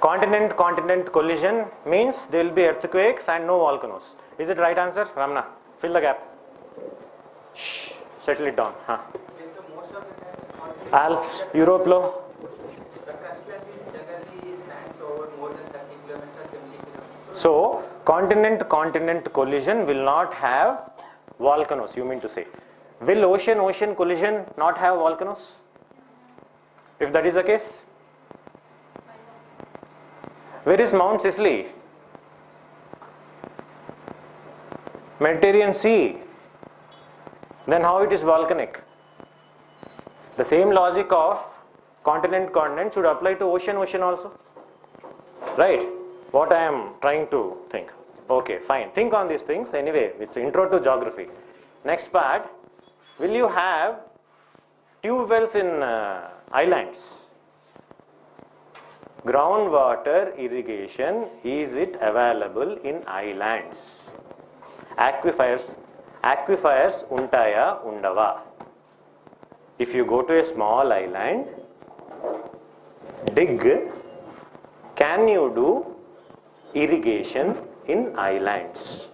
Continent collision means there will be earthquakes and no volcanoes. Is it right answer? Ramna, fill the gap. Shh, settle it down. Huh. Yes, so most of the times Alps, Europe low. the crust class is generally spans over more than 30 kilometers or 70 kilometers. So continent collision will not have volcanoes, you mean to say. Will ocean collision not have volcanoes? If that is the case, where is Mount Sicily? Mediterranean Sea. Then how it is volcanic? The same logic of continent should apply to ocean also. Right? What I am trying to think. Okay, fine. Think on these things. Anyway, it's intro to geography. Next part, will you have tube wells in islands? Groundwater irrigation, is it available in islands? Aquifers untaya undava? If you go to a small island, dig, can you do irrigation in islands?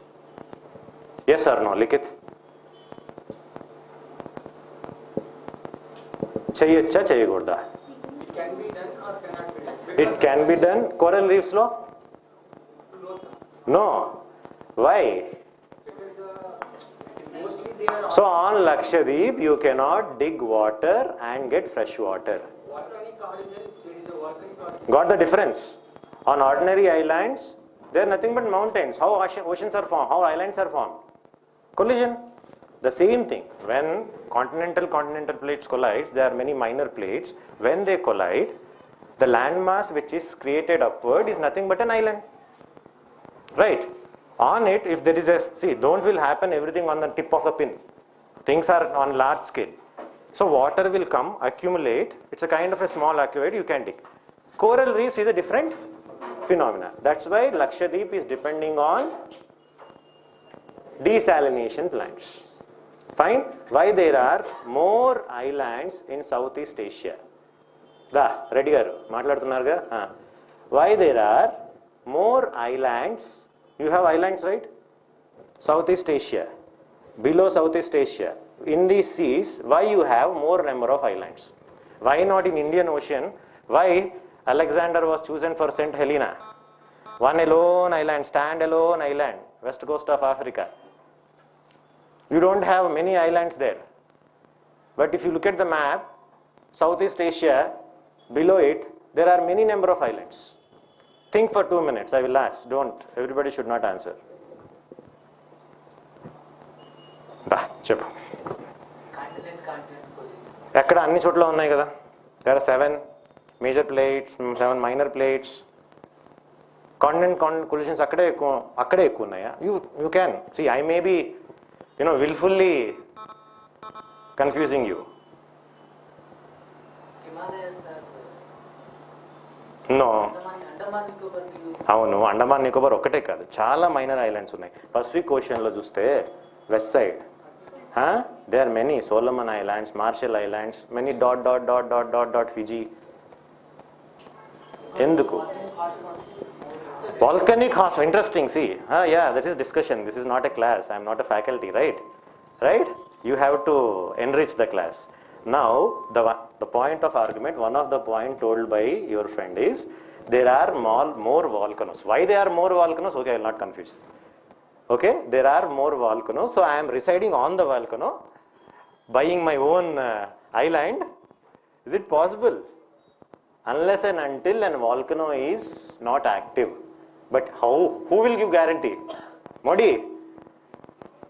Yes or no, Likit? Chahiyacha, chayagurda? It can be done or cannot be done. It can be done. Coral reefs law? No, sir. No. Why? Because mostly they are So on Lakshadweep, you cannot dig water and get fresh water. volcanic origin. There is a volcanic origin. Got the difference? On ordinary islands, they are nothing but mountains. How oceans are formed? How islands are formed? Collision. The same thing. When continental plates collide, there are many minor plates. When they collide, the landmass which is created upward is nothing but an island. Right? On it, if there is a, see, don't will happen everything on the tip of a pin. Things are on large scale. So water will come, accumulate. It's a kind of a small aqueduct you can dig. Coral reefs is a different phenomena. That's why Lakshadweep is depending on desalination plants. Fine. Why there are more islands in Southeast Asia? Reddy garu maatladutunnaruga. Why there are more islands? You have islands, right? Southeast Asia, below Southeast Asia, in these seas, why you have more number of islands? Why not in Indian Ocean? Why Alexander was chosen for St. Helena? One alone island, stand-alone island, west coast of Africa. You don't have many islands there. But if you look at the map, Southeast Asia, below it, there are many number of islands. Think for 2 minutes, I will ask. Don't, everybody should not answer. చెప్పు ఎక్కడ అన్ని చోట్ల ఉన్నాయి కదా there are 7 major plates, 7 minor plates. Continent collisions అక్కడే ఎక్కువ ఉన్నాయా? You can see, I may be willfully confusing you. No. అవును, అండమాన్ నికోబార్ ఒక్కటే కాదు, చాలా మైనర్ ఐలాండ్స్ ఉన్నాయి. పసిఫిక్ ఓషన్లో చూస్తే west side they are many, Solomon Islands, Marshall Islands, many dot Fiji. ఎందుకు volcanic hot? Interesting. See, yeah, that is discussion. This is not a class. I am not a faculty, right? You have to enrich the class. Now the point of argument, one of the point told by your friend is there are more volcanoes. Why there are more volcanoes? Okay, I will not confuse. Okay, there are more volcanoes, so I am residing on the volcano, buying my own island. Is it possible? Unless and until a volcano is not active. But who will give guarantee? Modi,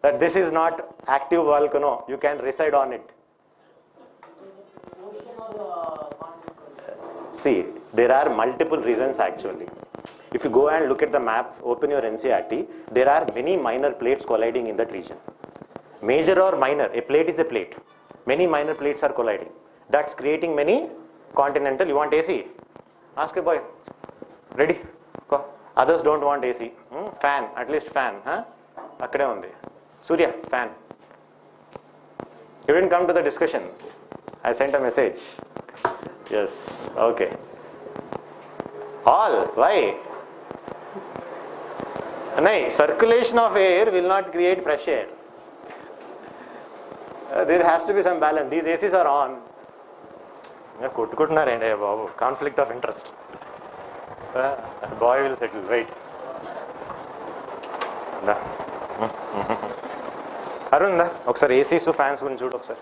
that this is not active volcano, you can reside on it. See, there are multiple reasons actually. If you go and look at the map, open your NCERT, there are many minor plates colliding in that region. Major or minor, a plate is a plate. Many minor plates are colliding. That's creating many continental. You want AC? Ask a boy. Ready? Go. Others don't want AC. Fan, at least fan. Akkade undi. Surya, fan. You didn't come to the discussion. I sent a message. Yes, okay. All. Why? No, circulation of air will not create fresh air. There has to be some balance. These ACs are on. Conflict of interest. Boy will settle. Wait. Arun, ఒకసారి ACs fans గురించి చూడు ఒకసారి.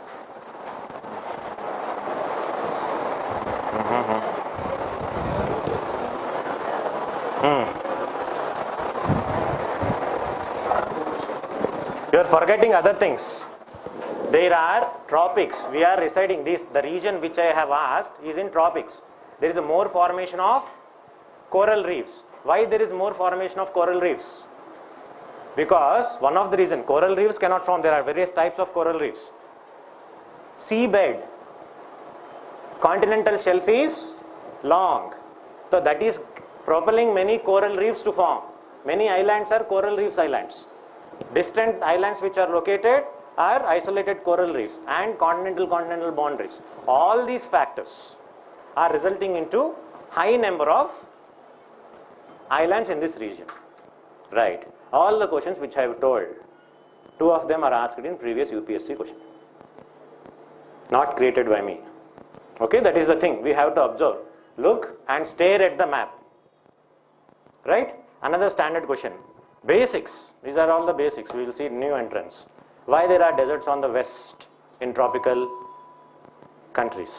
You are forgetting other things. There are tropics. We are residing this. The region which I have asked is in tropics. There is a more formation of coral reefs. Why there is more formation of coral reefs? Because one of the reason coral reefs cannot form. There are various types of coral reefs. Seabed, continental shelf is long, so that is propelling many coral reefs to form. Many islands are coral reefs islands. Distant islands which are located are isolated coral reefs and continental boundaries. All these factors are resulting into high number of islands in this region. Right. All the questions which I have told, 2 of them are asked in previous UPSC question. Not created by me. Okay, that is the thing we have to observe. Look and stare at the map. Right? Another standard question. Basics. These are all the basics. We will see new entrants. Why there are deserts on the west in tropical countries?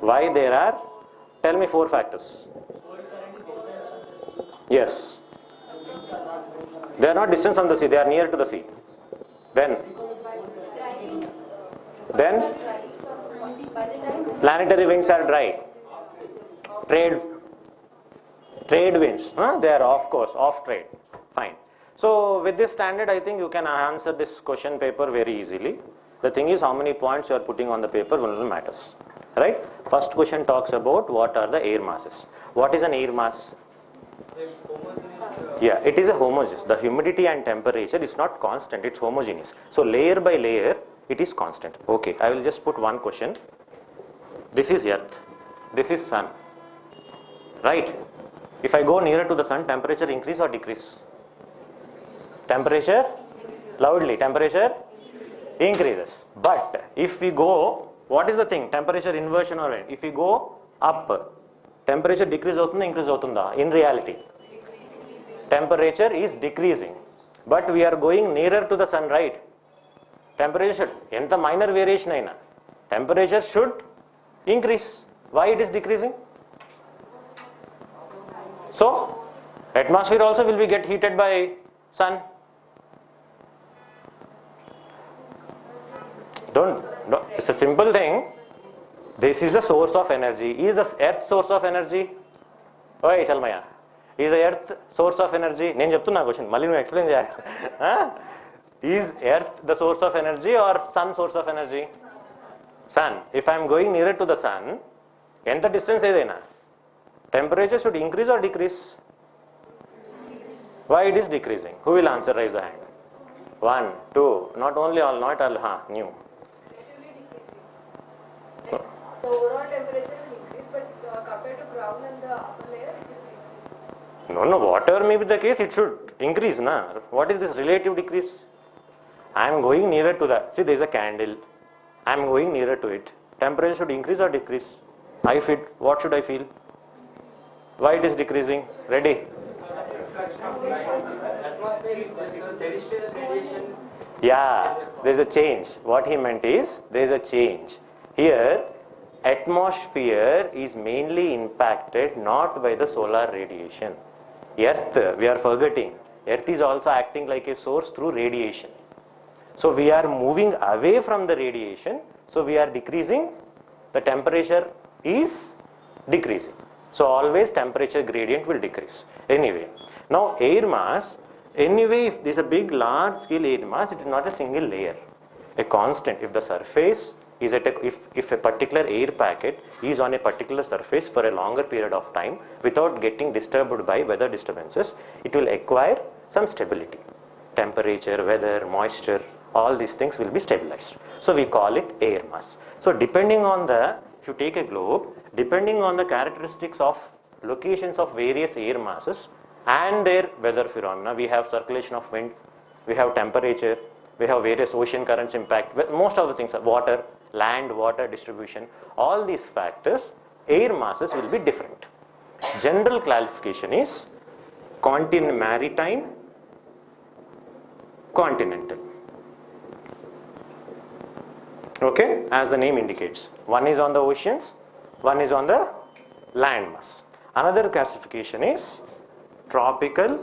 Why there are? Tell me 4 factors. Yes. They are not distant from the sea. They are near to the sea. Then planetary winds are dry. Trade winds. They are off course, off trade. Fine. So with this standard, I think you can answer this question paper very easily. The thing is how many points you are putting on the paper only matters. Right? First question talks about what are the air masses. What is an air mass? Yeah, it is a homogeneous. The humidity and temperature is not constant, it's homogeneous. So layer by layer, it is constant. Okay, I will just put one question. This is earth, this is sun. Right? If I go nearer to the sun, temperature increase or decrease? Temperature? Loudly, temperature increases. But if we go, what is the thing? Temperature inversion or if we go up, temperature decrease avutunda, increase avutunda? In reality, temperature is decreasing. But we are going nearer to the sun, right? Temperature should, enta minor variation aina, temperature should increase. Why it is decreasing? So, atmosphere also will be get heated by sun. Don't, it's a simple thing. This is the source of energy. Is the earth source of energy? Oi, Chalmaya. Is the earth source of energy? నేను చెప్తున్నా question మళ్ళీ నువ్వు explain చేయాలి. Is earth the source of energy or sun source of energy? Sun. If I am going nearer to the sun, ఎంత distance ఏదైనా, temperature should increase or decrease? Why it is decreasing? Who will answer? Raise the hand. 1, 2. Not only all, not all. New. The overall temperature will increase, but compared to ground and the upper layer, it will decrease. No, whatever may be the case, it should increase, na? What is this relative decrease? I am going nearer to that. See, there is a candle. I am going nearer to it. Temperature should increase or decrease? I feel, what should I feel? Why it is decreasing? Ready? Atmosphere is terrestrial radiation. Yeah, there is a change. What he meant is, there is a change. Here, atmosphere is mainly impacted not by the solar radiation. Earth, we are forgetting, Earth is also acting like a source through radiation. So we are moving away from the radiation, so we are decreasing, the temperature is decreasing. So always temperature gradient will decrease. Anyway, now air mass, anyway if there is a big large scale air mass, it is not a single layer, a constant. If the surface is at a, if a particular air packet is on a particular surface for a longer period of time without getting disturbed by weather disturbances, it will acquire some stability. Temperature, weather, moisture, all these things will be stabilized. So we call it air mass. So depending on the, if you take a globe, depending on the characteristics of locations of various air masses and their weather phenomena. We have circulation of wind, we have temperature, we have various ocean currents impact, most of the things are water, land, water distribution, all these factors, air masses will be different. General classification is maritime, continental. Okay, as the name indicates. One is on the oceans, one is on the land mass. Another classification is tropical,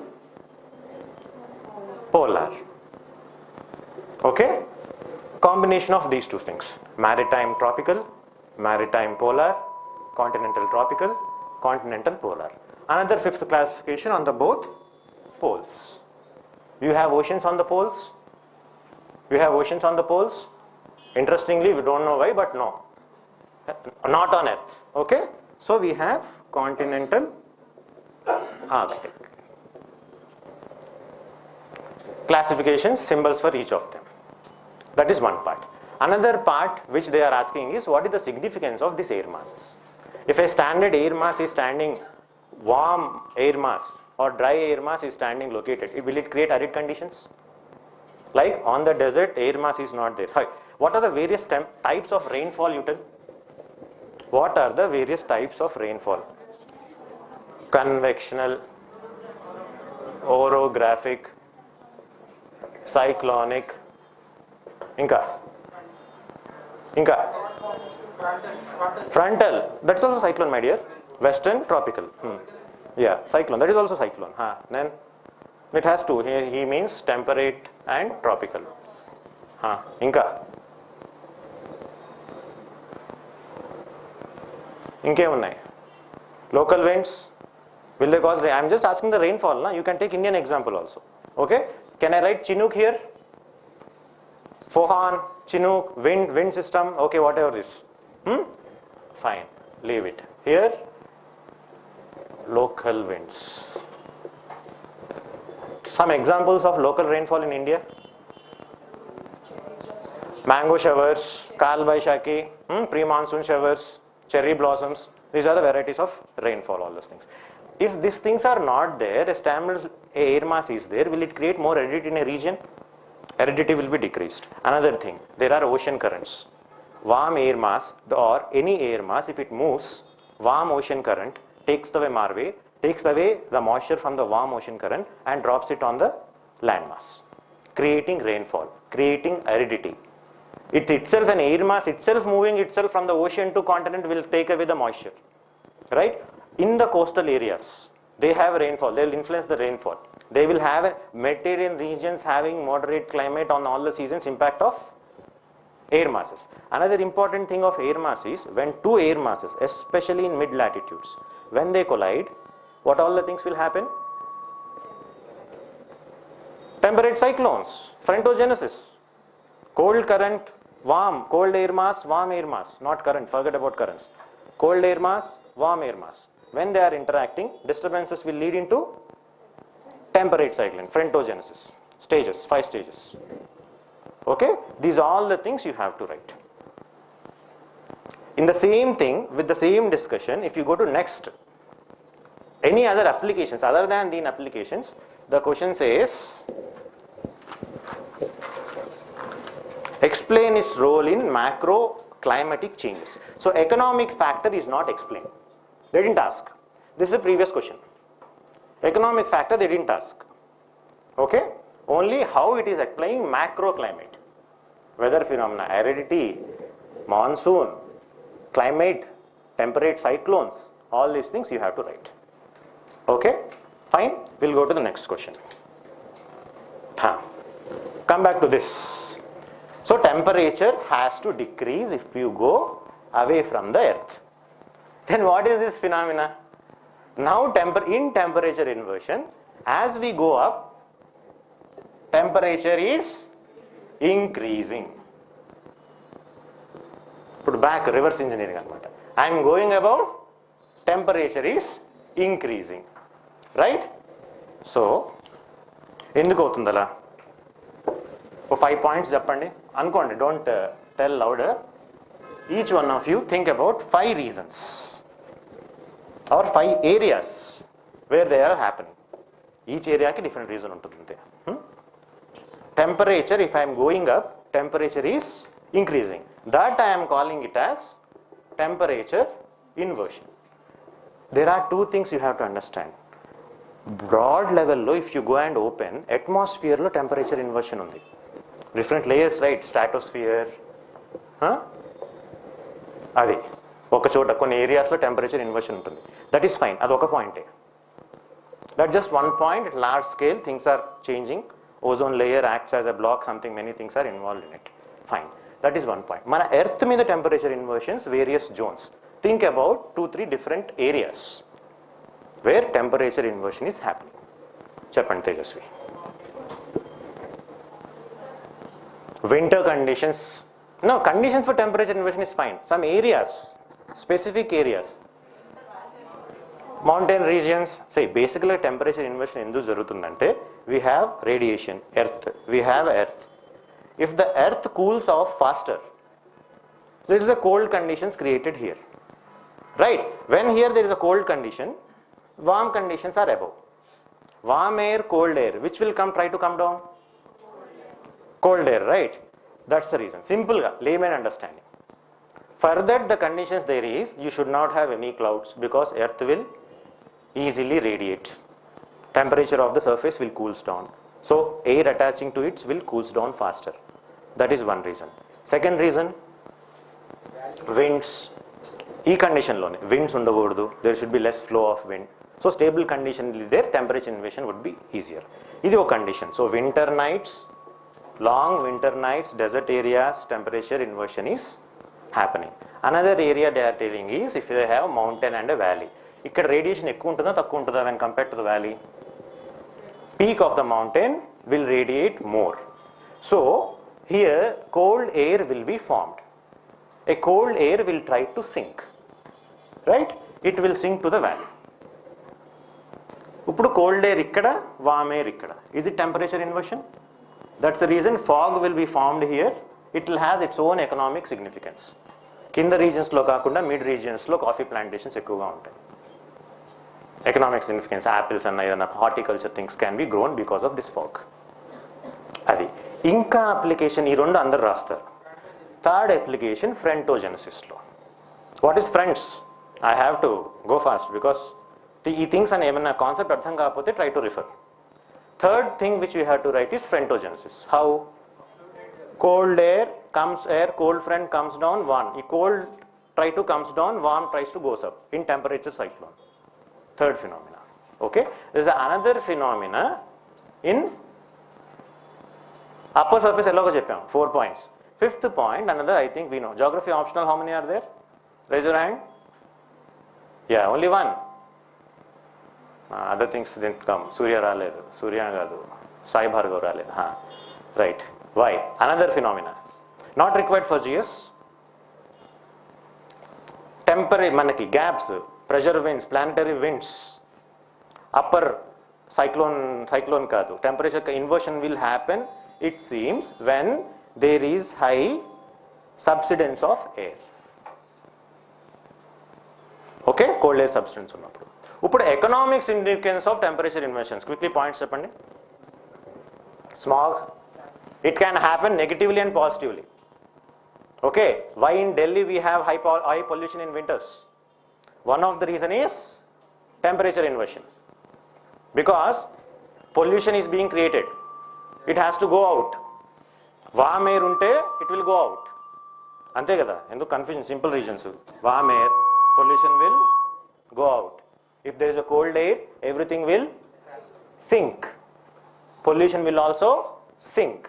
polar. Okay, combination of these two things: maritime tropical, maritime polar, continental tropical, continental polar. Another fifth classification on the both poles. You have oceans on the poles. You have oceans on the poles. Interestingly, we don't know why, but no, not on Earth. Okay, so we have continental, Arctic. Classifications, symbols for each of them. That is one part. Another part which they are asking is, what is the significance of these air masses? If a standard air mass is standing, warm air mass or dry air mass is standing located, will it create arid conditions? Like on the desert, air mass is not there. Hi. What are the various types of rainfall you tell? What are the various types of rainfall? Convectional, orographic, cyclonic, frontal, that's also cyclone, my dear. Western tropical. Yeah, cyclone, that is also cyclone. Then it has two. He means temperate and tropical. Inke local winds, will they cause rain? I am just asking the rainfall. Na? You can take Indian example also. Okay, can I write Chinook here? Fohan, Chinook, wind system, okay, whatever this. Fine, leave it. Here, local winds. Some examples of local rainfall in India. Mango showers, Kal Vaishakhi, pre-monsoon showers, cherry blossoms. These are the varieties of rainfall, all those things. If these things are not there, a standard air mass is there, will it create more aridity in a region? Aridity will be decreased. Another thing, there are ocean currents. Warm air mass or any air mass, if it moves, warm ocean current takes away the moisture from the warm ocean current and drops it on the land mass, creating rainfall, creating aridity. It itself, an air mass itself moving itself from the ocean to continent will take away the moisture, right? In the coastal areas, they have rainfall, they will influence the rainfall. They will have Mediterranean regions having moderate climate on all the seasons, impact of air masses. Another important thing of air mass is when two air masses, especially in mid latitudes, when they collide, what all the things will happen? Temperate cyclones, frontogenesis, cold current, warm, cold air mass, not current, forget about currents. Cold air mass, warm air mass. When they are interacting, disturbances will lead into temperate cyclone, frontogenesis, stages, 5 stages. Okay, these are all the things you have to write. In the same thing, with the same discussion, if you go to next, any other applications other than these applications, the question says, explain its role in macro climatic changes. So economic factor is not explained. They didn't ask. This is a previous question. Economic factor they didn't ask. Okay? Only how it is applying macro climate. Weather phenomena, aridity, monsoon, climate, temperate cyclones, all these things you have to write. Okay? Fine. We'll go to the next question. Come back to this. So temperature has to decrease if you go away from the earth. Then what is this phenomena? Now in temperature inversion, as we go up, temperature is increasing. Put back, reverse engineering. I am going above, temperature is increasing. Right? So, ఎందుకు అవుతుందలా? For 5 points చెప్పండి. అనుకోండి, don't tell louder. Each one of you think about 5 reasons. or 5 areas where they are happening. Each area ki different reason ఉంటుంది. Temperature, if I am going up, temperature is increasing. That I am calling it as temperature inversion. There are two things you have to understand. Broad level lo, if you go and open, atmosphere lo temperature inversion undi. Different layers, right? Stratosphere. అది ఒక చోట కొన్ని ఏరియాస్లో temperature inversion ఉంటుంది. That is fine, అదొక పాయింటే. That just one point. At large scale things are changing. Ozone layer acts as a block, something many things are involved in it. Fine, that is one point. మన earth మీద temperature inversions various zones. Think about 2-3 different areas where temperature inversion is happening. చెప్పండి Tejaswi. Winter conditions. No, conditions for temperature inversion is fine. Some areas, specific areas. Mountain regions. Say, basically temperature inversion endu jarugutundante, we have radiation, earth. We have earth. If the earth cools off faster, there is a cold conditions created here. Right? When here there is a cold condition, warm conditions are above. Warm air, cold air. Which will try to come down? Cold air, right? That's the reason. Simple layman understanding. Further, the conditions there is, you should not have any clouds because earth will easily radiate. Temperature of the surface will cools down. So air attaching to it will cools down faster. That is one reason. Second reason, winds. E condition lone winds undagodu, there should be less flow of wind. So stable condition there, temperature inversion would be easier. Idi oka condition. So winter nights, long winter nights, desert areas, temperature inversion is happening. Another area they are telling is if they have mountain and a valley. Ikkada radiation ekku untunda takku untunda when compared to the valley? Peak of the mountain will radiate more. So here cold air will be formed. A cold air will try to sink. Right? It will sink to the valley. Uppudu cold air ikkada, warm air ikkada. Is it temperature inversion? That's the reason fog will be formed here. It will has its own economic significance. Kinda regions lo kaakunda mid regions lo coffee plantations ekkuva untayi. Economic significance, apples and either horticulture things can be grown because of this fog. Adi inka application ee rendu andaru rastaru. Third application, frontogenesis lo. What is friends? I have to go fast because ee things and emanna concept ardham kaapothe try to refer. Third thing which we have to write is frontogenesis. How? Cold air comes, cold front comes down, one. Cold try to comes down, warm tries to goes up in temperature cyclone. Third phenomena. Okay? There is another phenomena in upper surface ellago cheppam 4 points. Fifth point, another I think we know. Geography optional, how many are there? Raise your hand. Yeah, only one. Other things didn't come. Surya raledu, Surya gadu, Sai Bhargav raledu. Right. Why? Another phenomena. Not required for GS. Temporary manaki gaps, pressure winds, planetary winds. Upper cyclone kadu. Temperature inversion will happen, it seems, when there is high subsidence of air. Okay? Cold air subsidence unnappudu. ఇప్పుడు economic significance of temperature inversions quickly points చెప్పండి. Smog, it can happen negatively and positively. Okay, why in Delhi we have high pollution in winters? One of the reason is temperature inversion. Because pollution is being created, it has to go out. Warm air ఉంటే it will go out. అంతే కదా, ఎందుకు confusion? Simple reasons. Warm air, pollution will go out. If there is a cold air, everything will sink. Pollution will also sink.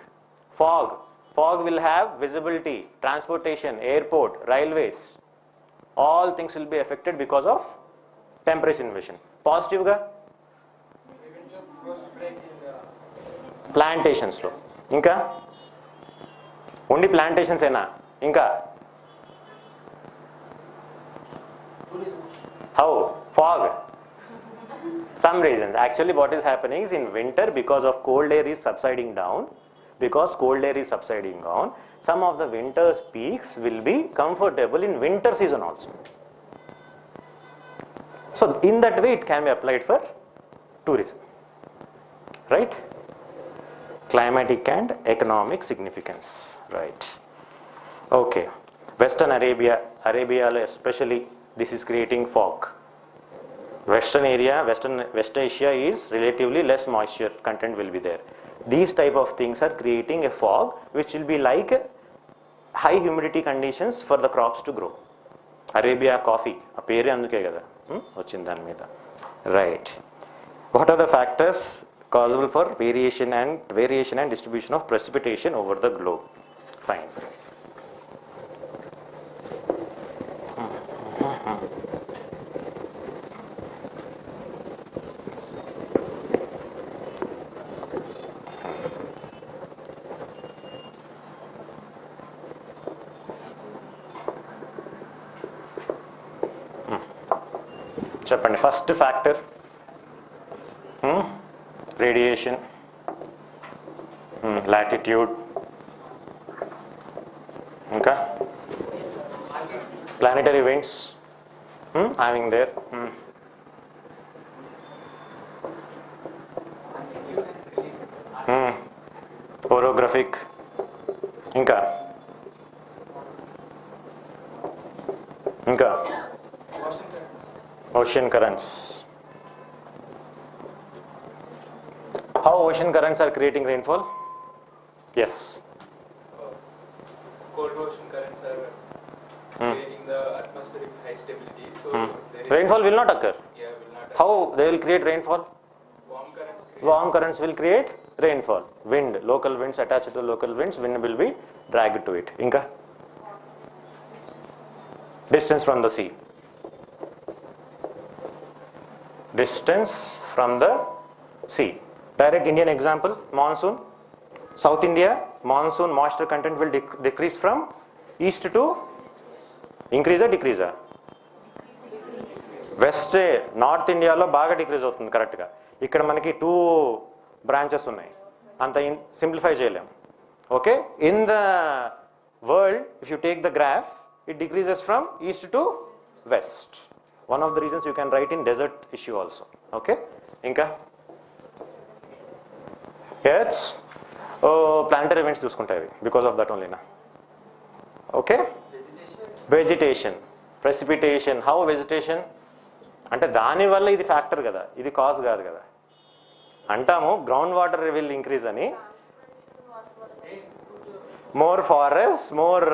Fog will have visibility, transportation, airport, railways. All things will be affected because of temperature inversion. Positive ga? Plantations lo. Inka? Only plantations ena. Inka? How? Fog. Some reasons. Actually what is happening is in winter, because of cold air is subsiding down, some of the winter's peaks will be comfortable in winter season also. So in that way it can be applied for tourism, right? Climatic and economic significance, right? Okay, Western Arabia especially, this is creating fog. Western area, West Asia is relatively less moisture content will be there. These type of things are creating a fog which will be like high humidity conditions for the crops to grow. Arabia coffee, a పేరే అందుకే కదా వచ్చింది దాని మీద, right? What are the factors causable for variation and distribution of precipitation over the globe? Fine. చెప్పండి. First factor radiation, latitude, ఇంకా planetary events having there, orographic, ఇంకా ocean currents. How ocean currents are creating rainfall? Yes. Cold ocean currents are creating the atmospheric high stability, so there is Rainfall will not occur. will not How they will create rainfall? Warm currents will create rainfall. Wind, local winds attached to local winds, wind will be dragged to it. Inka? Distance from the sea. Distance from the sea. Direct Indian example, monsoon. South India, monsoon moisture content will decrease from east to increase or decrease? West, North India lo baga decrease అవుతుంది కరెక్ట్గా. ఇక్కడ మనకి 2 branches ఉన్నాయి, అంత simplify చేయలేం. Okay, in the world if you take the graph it decreases from east to west. One of the reasons you can write in desert issue also. Okay, inka earths planetary events చూసుకుంటాయి because of that only na. Okay, vegetation, precipitation. How vegetation అంటే దాని వల్ల ఇది factor కదా, ఇది cause కాదు కదా. అంటాము ground water will increase అని, more forest, more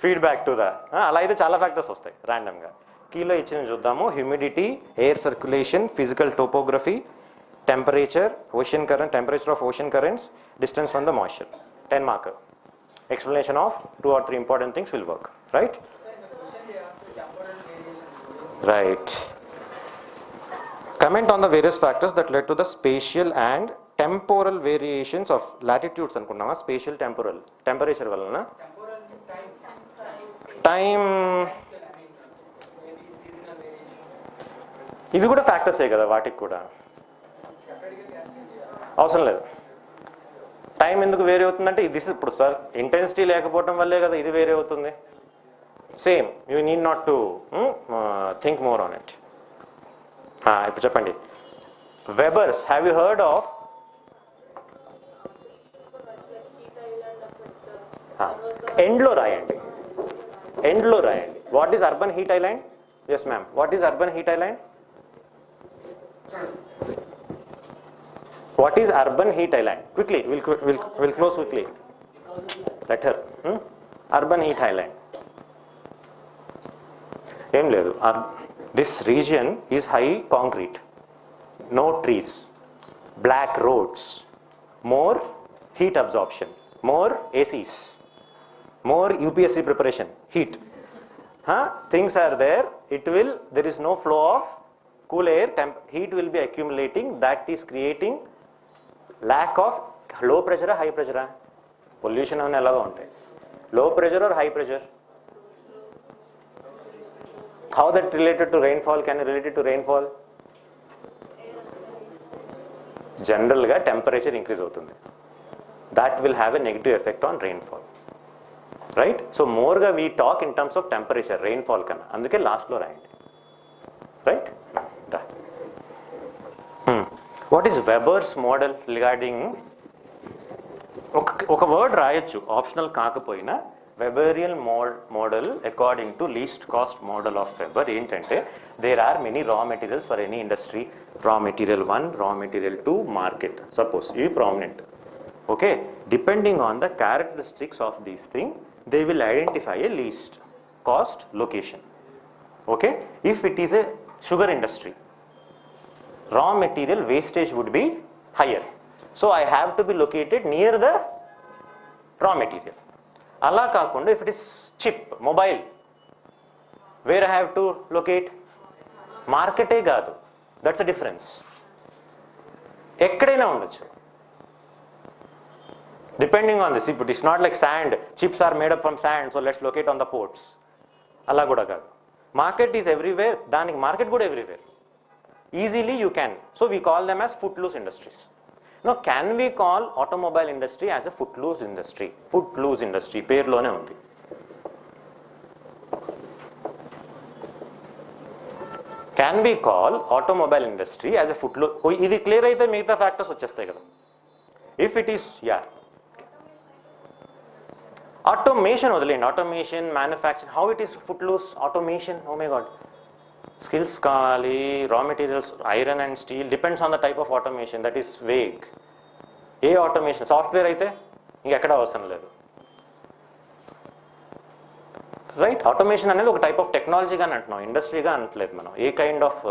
feedback to the, అలా అయితే చాలా ఫ్యాక్టర్స్ వస్తాయి ర్యాండమ్గా. కీలో ఇచ్చిన చూద్దాము. Humidity, air circulation, physical topography, temperature, ocean current, temperature of ocean currents, distance from the moisture. 10 mark. Explanation of 2 or 3 important things will work, right? Right. Comment on the various factors that led to the spatial and temporal variations of latitudes అనుకున్నామా, spatial temporal, temperature వలన time, ఇవి కూడా ఫ్యాక్టర్సే కదా, వాటికి కూడా అవసరం లేదు. Time ఎందుకు వేరే అవుతుందంటే ఇది ఇప్పుడు సార్ ఇంటెన్సిటీ లేకపోవడం వల్లే కదా ఇది వేరే అవుతుంది. Same, you need not to think more on it. ఇప్పుడు చెప్పండి, Weber's, have you heard of? ఎండ్లో రాయండి, ఎండ్లో రాయండి. What is urban heat island? Yes ma'am, what is urban heat island? What is urban heat island? Quickly, we'll close quickly. Let her. Urban heat island. Em ledu. This region is high concrete, no trees, black roads, more heat absorption, more ACs, more UPSC preparation, heat. Things are there. There is no flow of cool air. Heat will be accumulating. That is creating lack of low pressure or high pressure. Pollution avani elaga untayi. Low pressure or high pressure? How that related to rainfall? Can you relate it to rainfall? General ga temperature increase avutundi. That will have a negative effect on rainfall. Right? So more ga we talk in terms of temperature, rainfall kana. Anduke last lo rayandi. right? What is Weber's model regarding ఒక word రాయొచ్చు optional కాకపోయినా Weberian model according to least cost model of Weber ఏంటంటే there are many raw materials for any industry raw material 1 raw material 2 market suppose ఇవి prominent okay depending on the characteristics of these thing they will identify a least cost location okay if it is a sugar industry raw material wastage would be higher, so I have to be located near the raw material. Ala kaakunda if it is chip mobile, where I have to locate? Market e gaadu, that's a difference. Ekkadaina undochu depending on this. It is not like sand, chips are made up from sand, so let's locate on the ports. Ala kuda gaadu. Market is everywhere, daniki market kuda everywhere. Easily you can, so we call them as footloose industries. Now can we call automobile industry as a footloose industry? Footloose industry పేరులోనే ఉంది. Can we call automobile industry as a footloose? ఇది clear అయితే మిగతా factors వచ్చేస్తాయి కదా. If it is, yeah, automation వదిలేండి, automation, manufacturing, how it is footloose? Automation, oh my god, skills కావాలి, రా materials iron and steel, depends on the type of automation, that is vague. A automation software అయితే ఇంకెక్కడ అవసరం లేదు, right? Automation అనేది ఒక type of టెక్నాలజీగా అంటున్నాం, ఇండస్ట్రీగా అనట్లేదు మనం. ఏ కైండ్ ఆఫ్,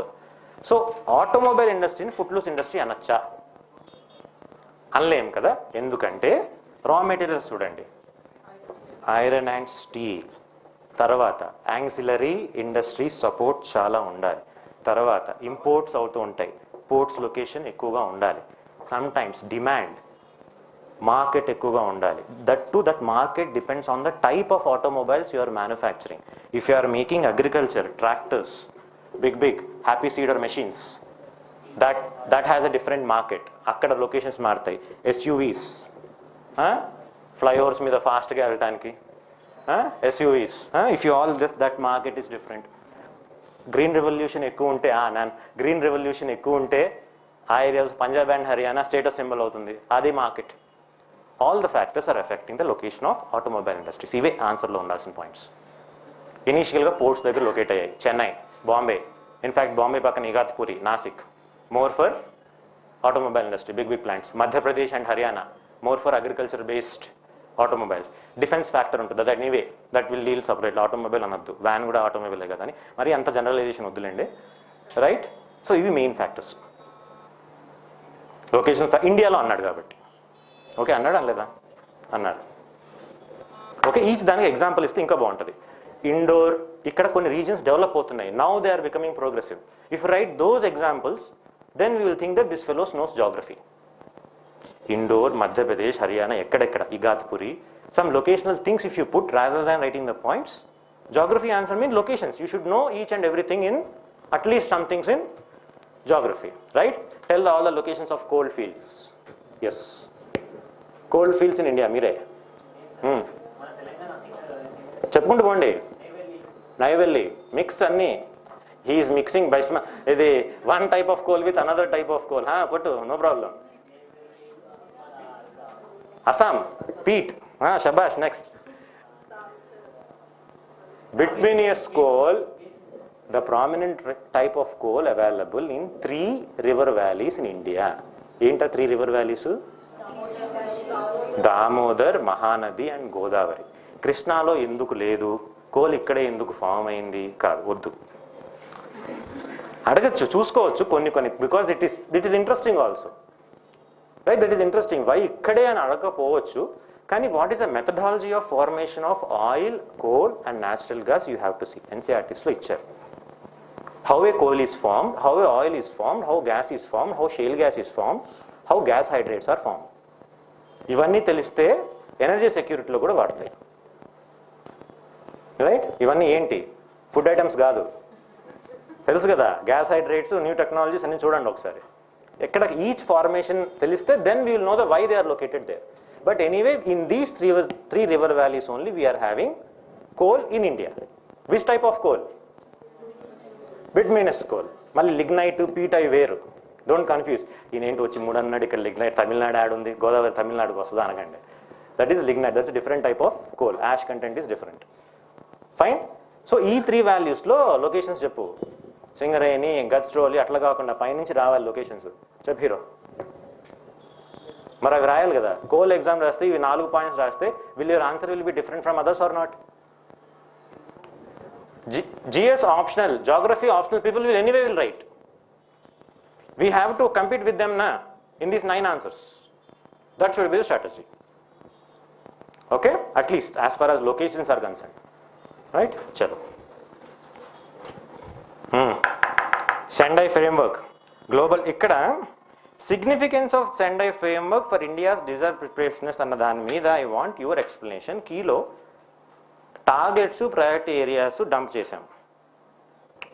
సో ఆటోమొబైల్ ఇండస్ట్రీని ఫుట్లూస్ ఇండస్ట్రీ అనొచ్చా? అనలేం కదా, ఎందుకంటే రా మెటీరియల్స్ చూడండి, ఐరన్ అండ్ స్టీల్, తర్వాత యాంక్సిలరీ ఇండస్ట్రీ సపోర్ట్ చాలా ఉండాలి, తర్వాత ఇంపోర్ట్స్ అవుతూ ఉంటాయి, పోర్ట్స్ లొకేషన్ ఎక్కువగా ఉండాలి, సమ్ టైమ్స్ డిమాండ్ మార్కెట్ ఎక్కువగా ఉండాలి. That to that market depends on the type of automobiles you are manufacturing. If you are making agriculture tractors, big happy seeder machines, that has a different market, అక్కడ locations మారుతాయి. SUVs, flyovers మీద ఫాస్ట్గా వెళ్ళటానికి SUVs, if you all this, that market is different. Green revolution ఎక్కువ ఉంటే, green revolution ఎక్కువ ఉంటే ఆ areas Punjab and Haryana status symbol అవుతుంది, అది market. All the factors are affecting the location of automobile industries. ఇవే ఆన్సర్లో ఉండాల్సిన పాయింట్స్. ఇనీషియల్గా పోర్ట్స్ దగ్గర లొకేట్ అయ్యాయి, చెన్నై, బాంబే, ఇన్ఫ్యాక్ట్ బాంబే పక్కన Igatpuri, Nashik, more for automobile industry, big plants. Madhya Pradesh and Haryana more for agriculture based automobiles. Defence factor ఉంటుంది, that anyway that will deal separate. Automobile అనొద్దు, van కూడా ఆటోమొబైలే కదా అని మరి అంత జనరలైజేషన్ వద్దులేండి, రైట్? సో ఇవి మెయిన్ ఫ్యాక్టర్స్. లొకేషన్ ఇండియాలో అన్నాడు కాబట్టి, ఓకే అన్నాడు అనలేదా? అన్నాడు, ఓకే. ఈచ్ దానికి ఎగ్జాంపుల్ ఇస్తే ఇంకా బాగుంటుంది. ఇండోర్, ఇక్కడ కొన్ని రీజన్స్ డెవలప్ అవుతున్నాయి, now they are becoming progressive. If write those examples then we will think that this fellows knows geography. Indore, Madhya Pradesh, Haryana, ఎక్కడెక్కడ, Igatpuri, some locational things if you put rather than writing the points. Geography answer means locations. You should know each and everything in, at least some things in geography, right? Tell all the locations of coal fields. Yes, coal fields in India, మీరే చెప్పుకుంటూ పోండి. నైవెల్లి, mix అన్నీ, he is mixing by ఇది one type of coal with another type of coal. కొట్టు, no problem. Assam, peat, shabash. Next, bituminous coal, the prominent type of coal available in 3 river valleys in India. ఏంటా 3 river valleys? Damodar, Mahanadi and Godavari. కృష్ణాలో ఎందుకు లేదు coal, ఇక్కడే ఎందుకు form అయింది? కాదు, వద్దు, అడగచ్చు, చూసుకోవచ్చు కొన్ని, because it is interesting also, right? That is interesting. Why ఇక్కడే అని అడగకపోవచ్చు, కానీ what is the methodology of formation of oil, coal and natural gas you have to see. ఎన్సీఆర్టీస్లో ఇచ్చారు. How a coal is formed, how a oil is formed, how gas is formed, how shale gas is formed, how gas hydrates are formed. ఇవన్నీ తెలిస్తే energy సెక్యూరిటీలో కూడా వాడతాయి, right? ఇవన్నీ ఏంటి, food items కాదు, తెలుసు కదా. గ్యాస్ హైడ్రేట్స్, న్యూ టెక్నాలజీస్ అన్ని చూడండి ఒకసారి. ఎక్కడ ఈచ్ ఫార్మేషన్ తెలిస్తే then we will know the why they are located there. But anyway, in these three river valleys only we are having coal in India. Which type of coal? Bituminous coal. మళ్ళీ lignite Pete అవి వేరు, don't confuse. ఈయనేంటి వచ్చి 3 అన్నాడు, ఇక్కడ lignite Tamil Nadu add ఉంది, గోదావరి తమిళనాడుకి వస్తుందా అనకండి. That is lignite, that's different type of coal, ash content is different. Fine. So ఈ 3 వాల్యూస్లో లొకేషన్స్ చెప్పు. సింగరేణి, గద్స్ట్రోలి అట్లా కాకుండా పైనుంచి రావాలి లొకేషన్స్. చెప్పు హీరో. మరి అవి రాయాలి కదా. కోల్ ఎగ్జామ్ రాస్తే ఇవి 4 పాయింట్స్ రాస్తే will your answer will be different from others or not? GS optional, geography optional, people will anyway will write. We have to compete with them na in these 9 answers. That should be the strategy. Okay, at least as far as locations are concerned, right? Chalo. Sendai framework, global. Ikkada significance of Sendai framework for India's disaster preparedness అన్న దాని మీద I want your explanation. కీలో targets, priority areas dump చేసాం.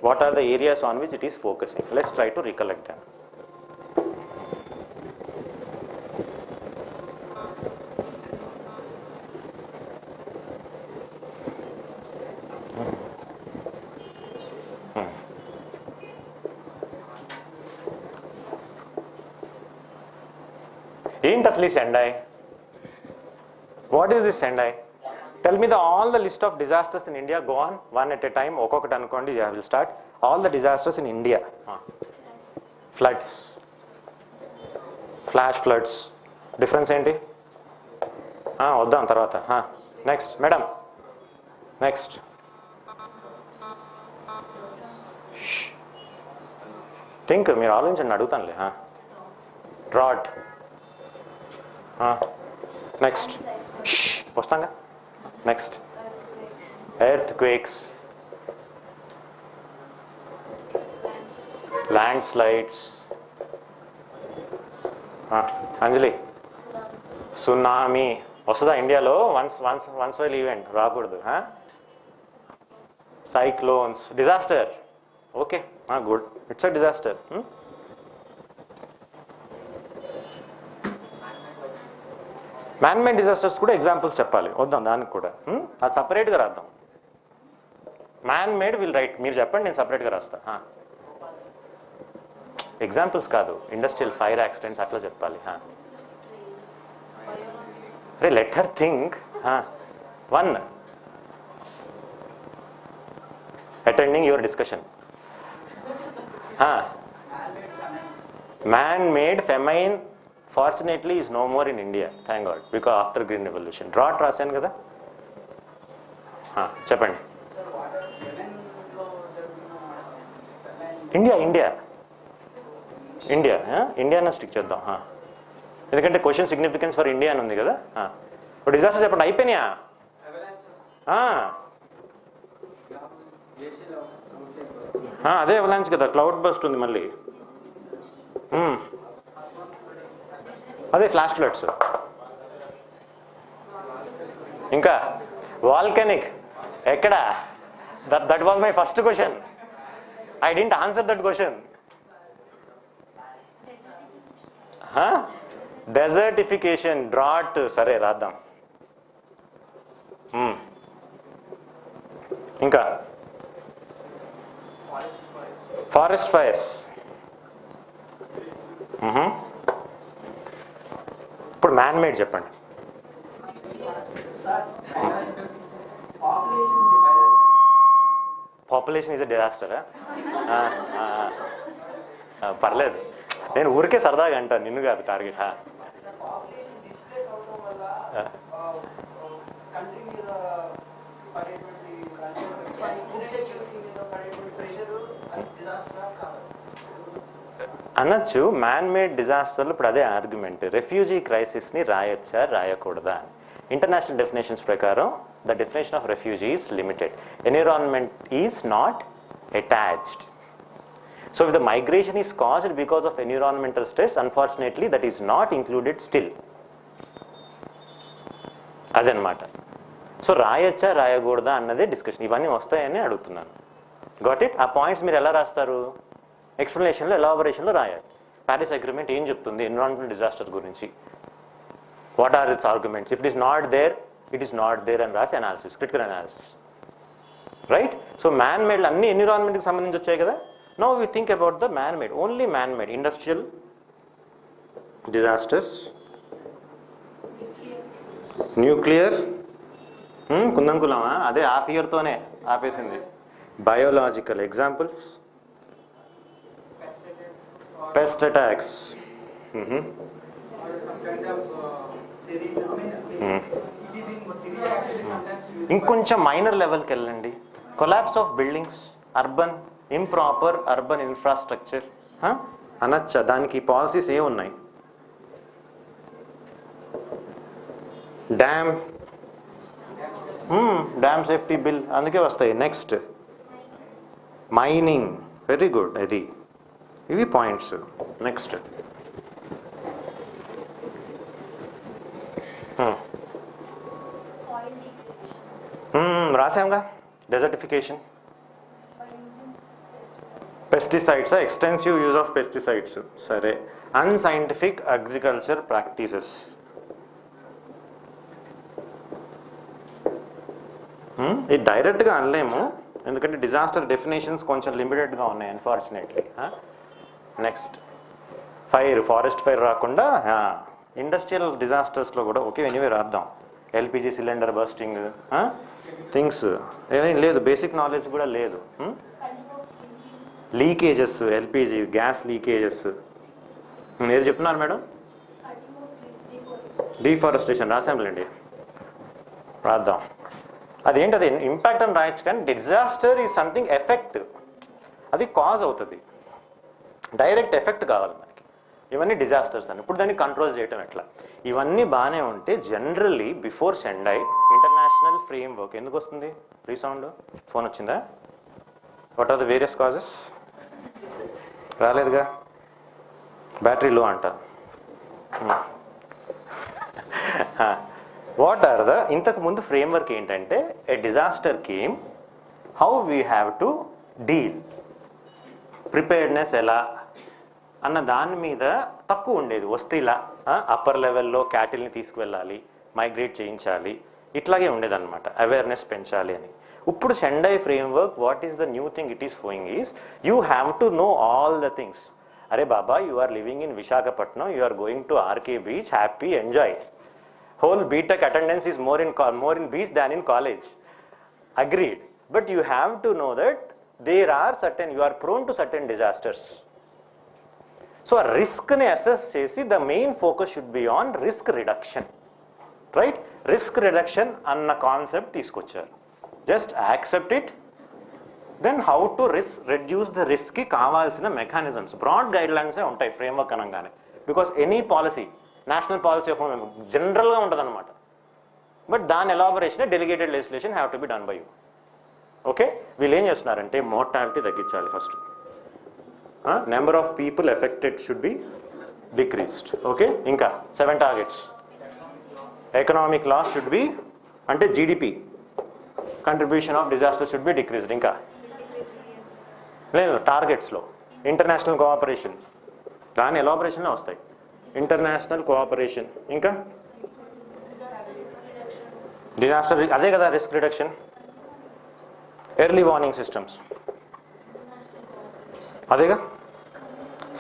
What are the areas on which it is focusing? Let's try to recollect them. ఏంటి అసలు ఈ Sendai? What is this Sendai? Tell me all the list of disasters in India. Go on, one at a time. Okokati anukondi. I will start. All the disasters in India. Floods. Flash floods. Difference enti? Vaddam tarvata. Next, madam. Next. Shh. Think meer aalinchandi adugutanle. Drought. Next. Shh. Vastanga. Next, earthquakes, landslides, Anjali, tsunami. వస్తుందా ఇండియాలో? Once while event రాకూడదు. Cyclones, disaster. Okay, good, it's a disaster. Man made disasters కూడా examples చెప్పాలి. వద్దాం దానికి కూడా, అది సపరేట్గా రాద్దాం. మ్యాన్ మేడ్ విల్ రైట్, మీరు చెప్పండి, నేను సపరేట్గా రాస్తా. ఎగ్జాంపుల్స్ కాదు, ఇండస్ట్రియల్ ఫైర్ యాక్సిడెంట్స్ అట్లా చెప్పాలి. అరే let her think. 1, attending your discussion. Man made famine fortunately is no more in India, thank God, because after green revolution. Drought రాశాను కదా. చెప్పండి. ఇండియా స్టిక్ చేద్దాం. ఎందుకంటే క్వశ్చన్ సిగ్నిఫికెన్స్ ఫర్ ఇండియా అని ఉంది కదా. డిజాస్టర్ చెప్పండి. అయిపోయినాయా? అదే అవలాంచ్ కదా, క్లౌడ్ బస్ట్ ఉంది మళ్ళీ. అదే ఫ్లాష్ ఫ్లడ్స్. ఇంకా వాల్కనిక్. ఎక్కడ? That was my first question. I didn't answer that question. Desertification, drought. సరే రాద్దాం. ఇంకా ఫారెస్ట్ ఫైర్స్. ఇప్పుడు మ్యాన్ మేడ్ చెప్పండి. పాపులేషన్ ఈజ్ అ డిజాస్టరా? పర్లేదు, నేను ఊరికే సరదాగా అంటాను, నిన్ను కాదు టార్గెట్. అనొచ్చు మ్యాన్ మేడ్ డిజాస్టర్లు. ఇప్పుడు అదే ఆర్గ్యుమెంట్, రెఫ్యూజీ క్రైసిస్ని రాయొచ్చా రాయకూడదా? ఇంటర్నేషనల్ డెఫినేషన్స్ ప్రకారం the definition of refugee is limited. Environment is not attached. So if the migration is caused because of environmental stress, unfortunately that is not included still. అదనమాట. So రాయొచ్చా రాయకూడదా అన్నదే discussion. ఇవన్నీ వస్తాయని అడుగుతున్నాను. Got it? ఆ points మీరు ఎలా రాస్తారు? ఎక్స్ప్లెనేషన్లో, ఎలాబరేషన్లో రాయాలి. ప్యారిస్ అగ్రిమెంట్ ఏం చెప్తుంది ఎన్విరాన్మెంటల్ డిజాస్టర్ గురించి? What are its arguments? If it is not there, it is not there అని రాసి analysis, critical analysis, right? So man made అన్ని ఎన్విరాన్మెంట్కి సంబంధించి వచ్చాయి కదా. Now we think about the man-made, only man-made, industrial disasters, nuclear, కుందంకులమా అదే half ఇయర్తోనే ఆపేసింది. Biological examples, pest attacks, or some kind of serine. I mean, it is in Syria actually sometimes used. ఇంకొంచెం minor లెవెల్కి వెళ్ళండి. Collapse of buildings, urban improper urban infrastructure అనొచ్చా? దానికి policies ఏ ఉన్నాయి? Dam safety bill అందుకే వస్తాయి. నెక్స్ట్ మైనింగ్, వెరీ గుడ్, అది ఇవి పాయింట్స్. నెక్స్ట్ Soil degradation రాసాంగా. Desertification, by using pesticides. Pesticides, extensive use of pesticides. సరే, అన్సైంటిఫిక్ అగ్రికల్చర్ ప్రాక్టీసెస్, ఇది డైరెక్ట్గా అనలేము ఎందుకంటే డిజాస్టర్ డెఫినేషన్స్ కొంచెం లిమిటెడ్గా ఉన్నాయి unfortunately. Next fire, forest fire రాకుండా ఇండస్ట్రియల్ డిజాస్టర్స్లో కూడా ఓకే ఎనీవే రాద్దాం. ఎల్పిజి సిలిండర్ బస్టింగ్, థింగ్స్ ఏమీ లేదు, బేసిక్ నాలెడ్జ్ కూడా లేదు. లీకేజెస్, ఎల్పిజి గ్యాస్ లీకేజెస్, ఏది చెప్తున్నారు మేడం? డీఫారెస్టేషన్ రాసాంలేండి, రాద్దాం. అదేంటది ఇంపాక్ట్ అని రాయొచ్చు కానీ డిజాస్టర్ ఈజ్ సంథింగ్ ఎఫెక్ట్, అది కాజ్ అవుతుంది, డైరెక్ట్ ఎఫెక్ట్ కావాలి మనకి. ఇవన్నీ డిజాస్టర్స్ అని. ఇప్పుడు దాన్ని కంట్రోల్ చేయటం ఎట్లా? ఇవన్నీ బాగానే ఉంటే generally before Sendai international framework ఎందుకు వస్తుంది? రీసౌండ్ ఫోన్ వచ్చిందా? What are the various causes? రాలేదుగా, బ్యాటరీ లో అంట. వాట్ ఆర్ ద ఇంతకు ముందు ఫ్రేమ్వర్క్ ఏంటంటే a disaster came, how we have to deal, preparedness ఎలా అన్న దాని మీద తక్కువ ఉండేది. వస్తే ఇలా అప్పర్ లెవెల్లో క్యాటిల్ని తీసుకువెళ్ళాలి, మైగ్రేట్ చేయించాలి, ఇట్లాగే ఉండేదన్నమాట, అవేర్నెస్ పెంచాలి అని. ఇప్పుడు Sendai framework what is the new thing it is following is you have to know all the things. అరే బాబా, you are living in Visakhapatnam, you are going to RK beach, happy, enjoy. Whole BTech attendance is more in beach than in college. Agreed. But you have to know that there are certain, you are prone to certain disasters. So a risk ne assess chesi, the main focus should be on risk reduction. Right? Risk reduction anna concept తీసుకొచ్చారు. Just accept it. Then how to reduce the risk ki కావాల్సిన mechanisms, broad guidelines ఏ ఉంటాయి framework అనగానే. Because any policy, national policy of జనరల్గా ఉంటుంది అనమాట. But దాని elaboration delegated legislation have to be done by you. Okay, వీళ్ళు ఏం చేస్తున్నారంటే మోర్టాలిటీ తగ్గించాలి first, number of people affected should be decreased. Okay, ఇంకా 7 targets. Economic loss should be, అంటే GDP contribution of disaster should be decreased. ఇంకా లేదు టార్గెట్స్లో international cooperation, దాని ఎలాబరేషన్లో వస్తాయి. ఇంటర్నేషనల్ కోఆపరేషన్, ఇంకా డిజాస్టర్, అదే కదా risk reduction. Early warning systems, అదేగా.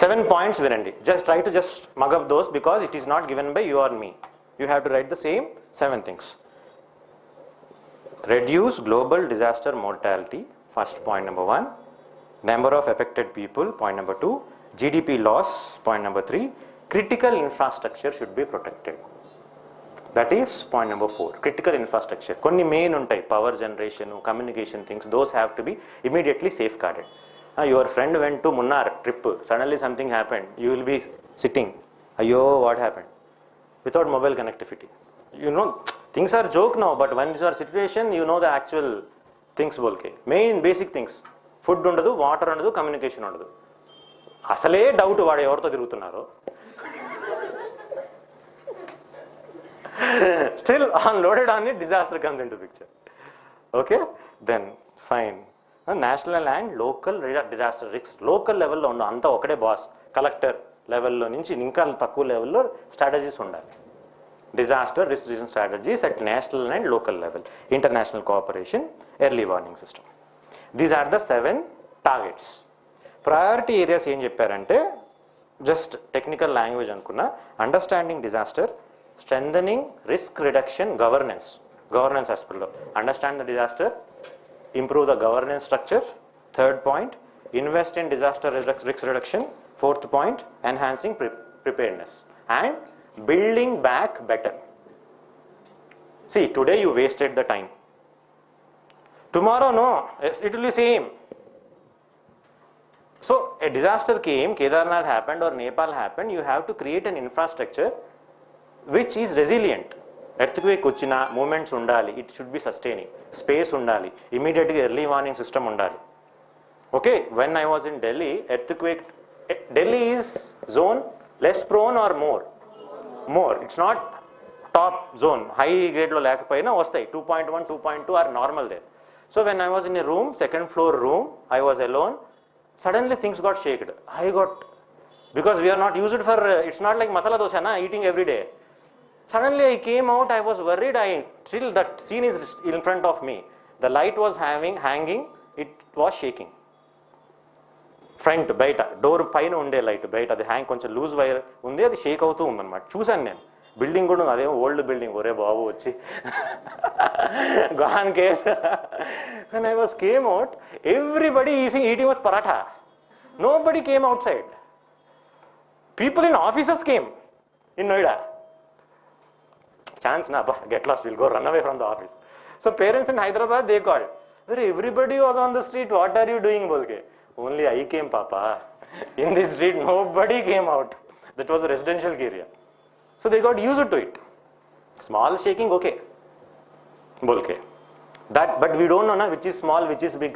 7 పాయింట్స్ వినండి. Just try to just mug up those because it is not given by you or me. You have to write the same 7 things. Reduce global disaster mortality, first point number 1. Number of affected people, point number 2. GDP loss, point number 3. Critical infrastructure should be protected. That is point number 4. Critical infrastructure. Konni main untai, power generation, communication things, those have to be immediately safeguarded. Your friend went to Munnar trip, suddenly something happened, you will be sitting, ayyo what happened, without mobile connectivity. You know, things are joke now, but when is your situation, you know the actual things bolke. Main basic things. Food undadu, water undadu, communication undadu. అసలే doubt వాడు ఎవరితో తిరుగుతున్నారో. Still unloaded on it, disaster comes into picture. Okay, then fine. National and local disaster risks, local level లో ఉన్న అంతా ఒకటే boss, collector లెవెల్లో నుంచి ఇంకా తక్కువ లెవెల్లో స్ట్రాటజీస్ ఉండాలి. Disaster risk reduction strategies at national and local level, international cooperation, early warning system. These are the 7 targets. Priority areas ఏం చెప్పారంటే జస్ట్ టెక్నికల్ లాంగ్వేజ్ అనుకున్న understanding disaster, strengthening risk reduction, governance ఆస్పెక్ట్లో understand the disaster, improve the governance structure. Third point, invest in disaster risk reduction. Fourth point, enhancing preparedness and building back better. See, today you wasted the time. Tomorrow no, it will be same. So a disaster came, Kedarnath happened or Nepal happened, you have to create an infrastructure which is resilient. Earthquake వచ్చిన moments ఉండాలి, it should be sustaining, space ఉండాలి, ఇమీడియట్గా early warning system ఉండాలి. Okay, when I was in Delhi, earthquake, Delhi is zone less prone or more, it's not top zone, high గ్రేడ్లో లేకపోయినా వస్తాయి, 2.1 2.2 are normal there. So when I was in a room, second floor room, I was alone, suddenly things got shaken. Because we are not used for, it's not like masala dosa na, eating every day. Suddenly I came out, I was worried, still that scene is in front of me. The light was hanging, it was shaking. Front, బయట door పైన ఉండే light బయట అది hang కొంచెం loose wire ఉంది, అది షేక్ అవుతూ ఉందన్నమాట. చూశాను నేను, బిల్డింగ్ కూడా అదేమో ఓల్డ్ బిల్డింగ్, ఒరే బాబు వచ్చి gone case. When I was came out, everybody eating was paratha. Nobody came outside. People in offices came in Noida. Chance na, get lost, we'll go run away from the office. So parents in Hyderabad, they called, everybody was on the street, what are you doing bolke? Only I came, papa. In this street nobody came out. That was a residential area. So they got used to it. Small shaking, okay, bolke. That, but we don't know na which is small, which is big.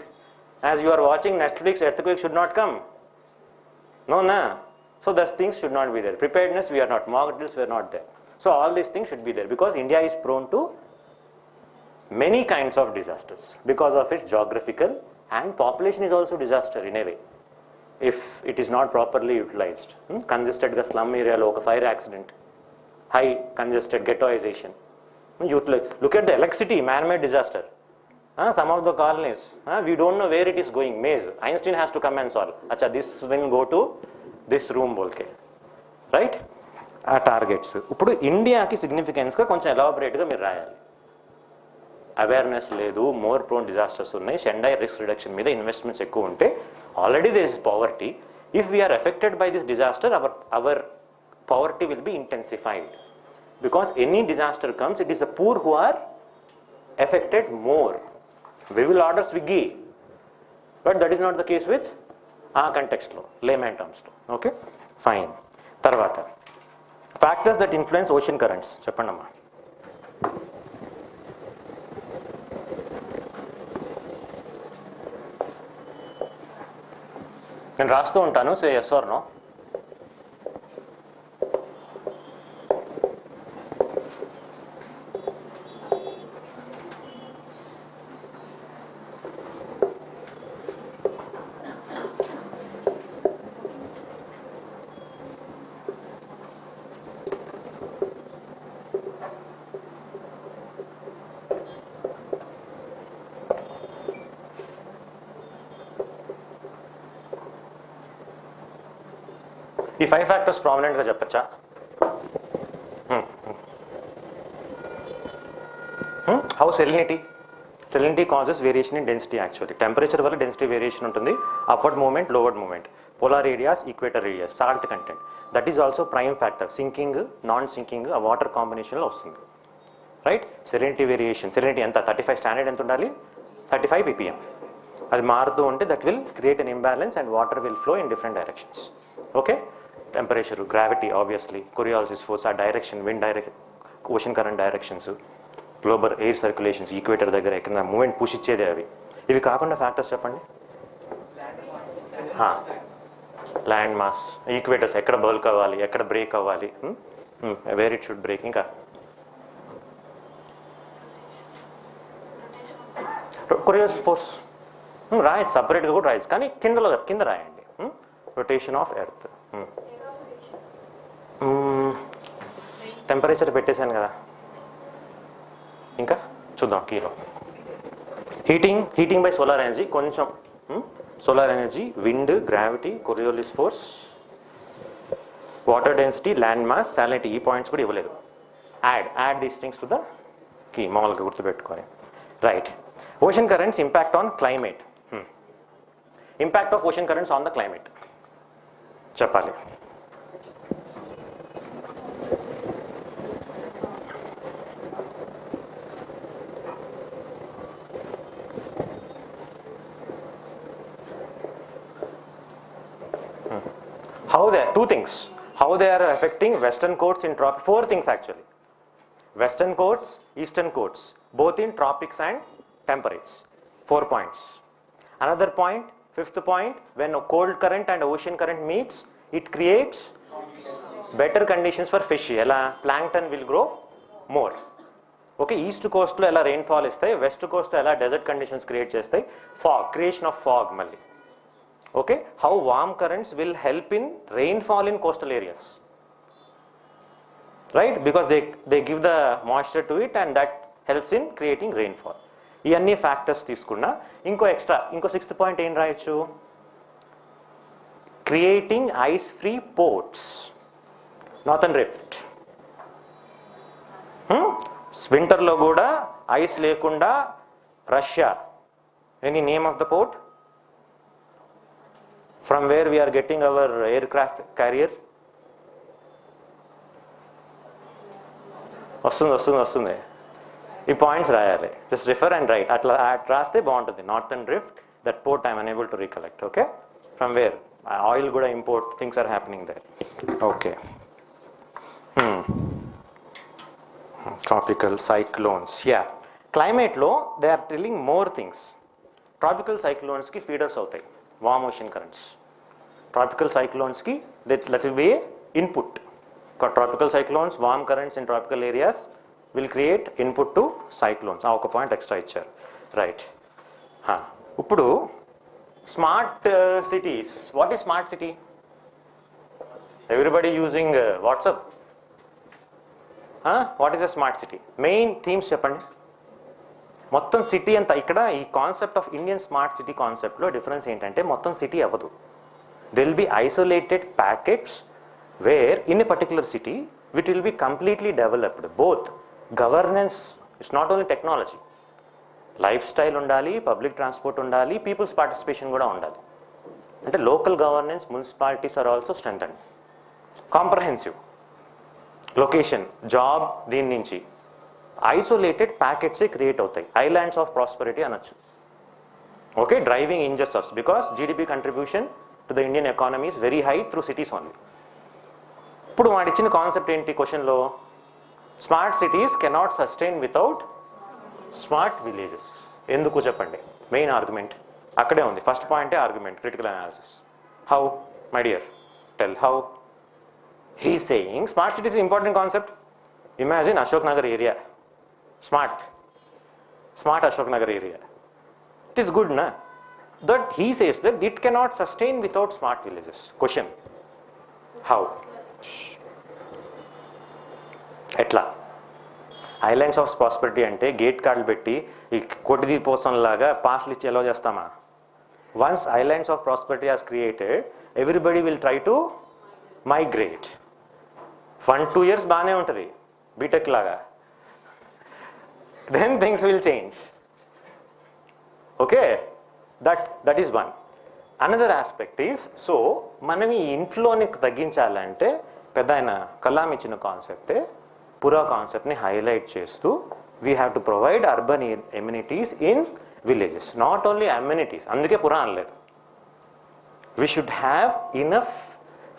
As you are watching Netflix, earthquake should not come. No na. So those things should not be there. Preparedness, we are not. Mock drills were not there. So all these things should be there because India is prone to many kinds of disasters because of its geographical, and population is also disaster in a way if it is not properly utilized. Congested ga slum area lo oka fire accident, high congested ghettoization. Look at the electricity, man-made disaster. Some of the colonies, we don't know where it is going. Maze, Einstein has to come and solve. Acha, this will go to this room bolke, right? ఆ targets ఇప్పుడు ఇండియాకి సిగ్నిఫికెన్స్గా కొంచెం ఎలాబరేట్గా మీరు రాయాలి. Awareness లేదు, more prone disasters ఉన్నాయి, Sendai risk reduction మీద investments ఎక్కువ ఉంటే, already there is poverty. If we are affected by this disaster, our poverty will be intensified because any disaster comes, it is the poor who are affected more. We will order Swiggy, but that is not the case with ఆ కంటెక్స్ట్లో, layman టర్మ్స్లో. Okay, fine. తర్వాత factors that influence ocean currents చెప్పండి అమ్మా. నేను రాస్తూ ఉంటాను, say yes are no. ఈ 5 ఫ్యాక్టర్స్ ప్రామినెంట్గా చెప్పచ్చా? How salinity causes variation in density. Actually temperature వల్ల డెన్సిటీ వేరియేషన్ ఉంటుంది, upward movement, lowered movement, polar areas, equator areas, salt content, that is also prime factor. Sinking, non sinking ఆ water కాంబినేషన్లో వస్తుంది, right? Salinity variation, salinity ఎంత 35 standard ఎంత ఉండాలి? 35 ppm. అది మారుతూ ఉంటే that will create an imbalance and water will flow in different directions. Okay, temperature, gravity, obviously Coriolis force, ఆ direction, wind direction, ocean current directions, global air circulations, equator దగ్గర ఎక్కడ moment push ఇచ్చేదే అవి. ఇవి కాకుండా factors చెప్పండి. Land mass, ఈక్వేటర్స్ ఎక్కడ bulk అవ్వాలి, ఎక్కడ బ్రేక్ అవ్వాలి, వేర్ ఇట్ షుడ్ బ్రేక్. ఇంకా కొరియాలిసిస్ ఫోర్స్ రాయచ్చు, సపరేట్గా కూడా రాయచ్చు, కానీ కింద రాయండి. Rotation of earth. టెంపరేచర్ పెట్టేశాను కదా, ఇంకా చూద్దాం కీలో. హీటింగ్ బై సోలార్ ఎనర్జీ కొంచెం solar energy, wind, gravity, Coriolis force, water density, land mass, salinity, ఈ పాయింట్స్ కూడా ఇవ్వలేదు. Add these things to the key, మామూలుగా గుర్తుపెట్టుకొని. Right. Ocean currents impact on climate. Impact of ocean currents on the climate చెప్పాలి. How they, two things, how they are affecting western coasts in tropics, four things actually. Western coasts, eastern coasts, both in tropics and temperates, 4 points. Another point, fifth point, when a cold current and ocean current meets, it creates better conditions for fish. Ela plankton will grow more. Okay, east coast lo ela rainfall istayi, west coast lo ela desert conditions create chestayi, fog, creation of fog malli. Okay, how warm currents will help in rainfall in coastal areas, right? Because they give the moisture to it and that helps in creating rainfall. ఇవన్నీ factors తీసుకున్నా ఇంకో sixth point ఏం రాయొచ్చు, creating ice free ports, northern rift. వింటర్లో కూడా ice లేకుండా Russia, any name of the port from where we are getting our aircraft carrier? వస్తుంది. ఈ పాయింట్స్ రాయాలి, జస్ట్ రిఫర్ అండ్ రైట్. అట్లా రాస్తే బాగుంటుంది. Northern drift, that port I'm unable to recollect. Okay, from where oil కూడా import things are happening there. Okay, tropical cyclones. Yeah, క్లైమేట్లో they are telling more things. Tropical సైక్లోన్స్కి feeders అవుతాయి warm ocean currents. Tropical cyclones ki that will be a input. Tropical cyclones, warm currents in tropical areas will create input to cyclones. Oka point extra icharu, right? Uppudu smart cities. What is smart city? Everybody using WhatsApp. What is a smart city? Main themes cheppandi. మొత్తం city అంతా ఇక్కడ ఈ concept of Indian smart city కాన్సెప్ట్లో difference ఏంటంటే మొత్తం city అవ్వదు. There will be isolated packets where in a particular city it will be completely developed. Both governance, it's not only technology, lifestyle undali, public transport undali, people's participation kuda undali. Ante local governance, municipalities are also strengthened. Comprehensive location, job దీని నుంచి isolated packets create అవుతాయి. Islands of prosperity అనొచ్చు. Okay, driving injustice because GDP contribution to the Indian economy is very high through cities only. ఇప్పుడు వాడు ఇచ్చిన concept ఏంటి క్వశ్చన్లో, smart cities cannot sustain without smart villages. ఎందుకు చెప్పండి, మెయిన్ ఆర్గ్యుమెంట్ అక్కడే ఉంది. ఫస్ట్ పాయింటే argument, critical analysis. How my dear, tell how. He saying smart cities important concept. Imagine Ashok Nagar area smart Ashok Nagar area, it is good నా. That he says that it cannot sustain without smart villages. Question, how? ఎట్లా? Islands of prosperity అంటే gate కార్డులు పెట్టి ఈ కొట్టిది పోసం లాగా పాస్లు ఇచ్చి ఎలా చేస్తామా? Once islands of prosperity has created, everybody will try to migrate. 1-2 years బాగానే ఉంటుంది బీటెక్ లాగా, then things will change. Okay, that is one. Another aspect is, so మనం ఈ ఇంట్లోని తగ్గించాలంటే పెద్ద ఆయన కలాం ఇచ్చిన కాన్సెప్టే పురా కాన్సెప్ట్ని హైలైట్ చేస్తూ we have to provide urban amenities in villages. Not only amenities, అందుకే పురా అనలేదు. We should have enough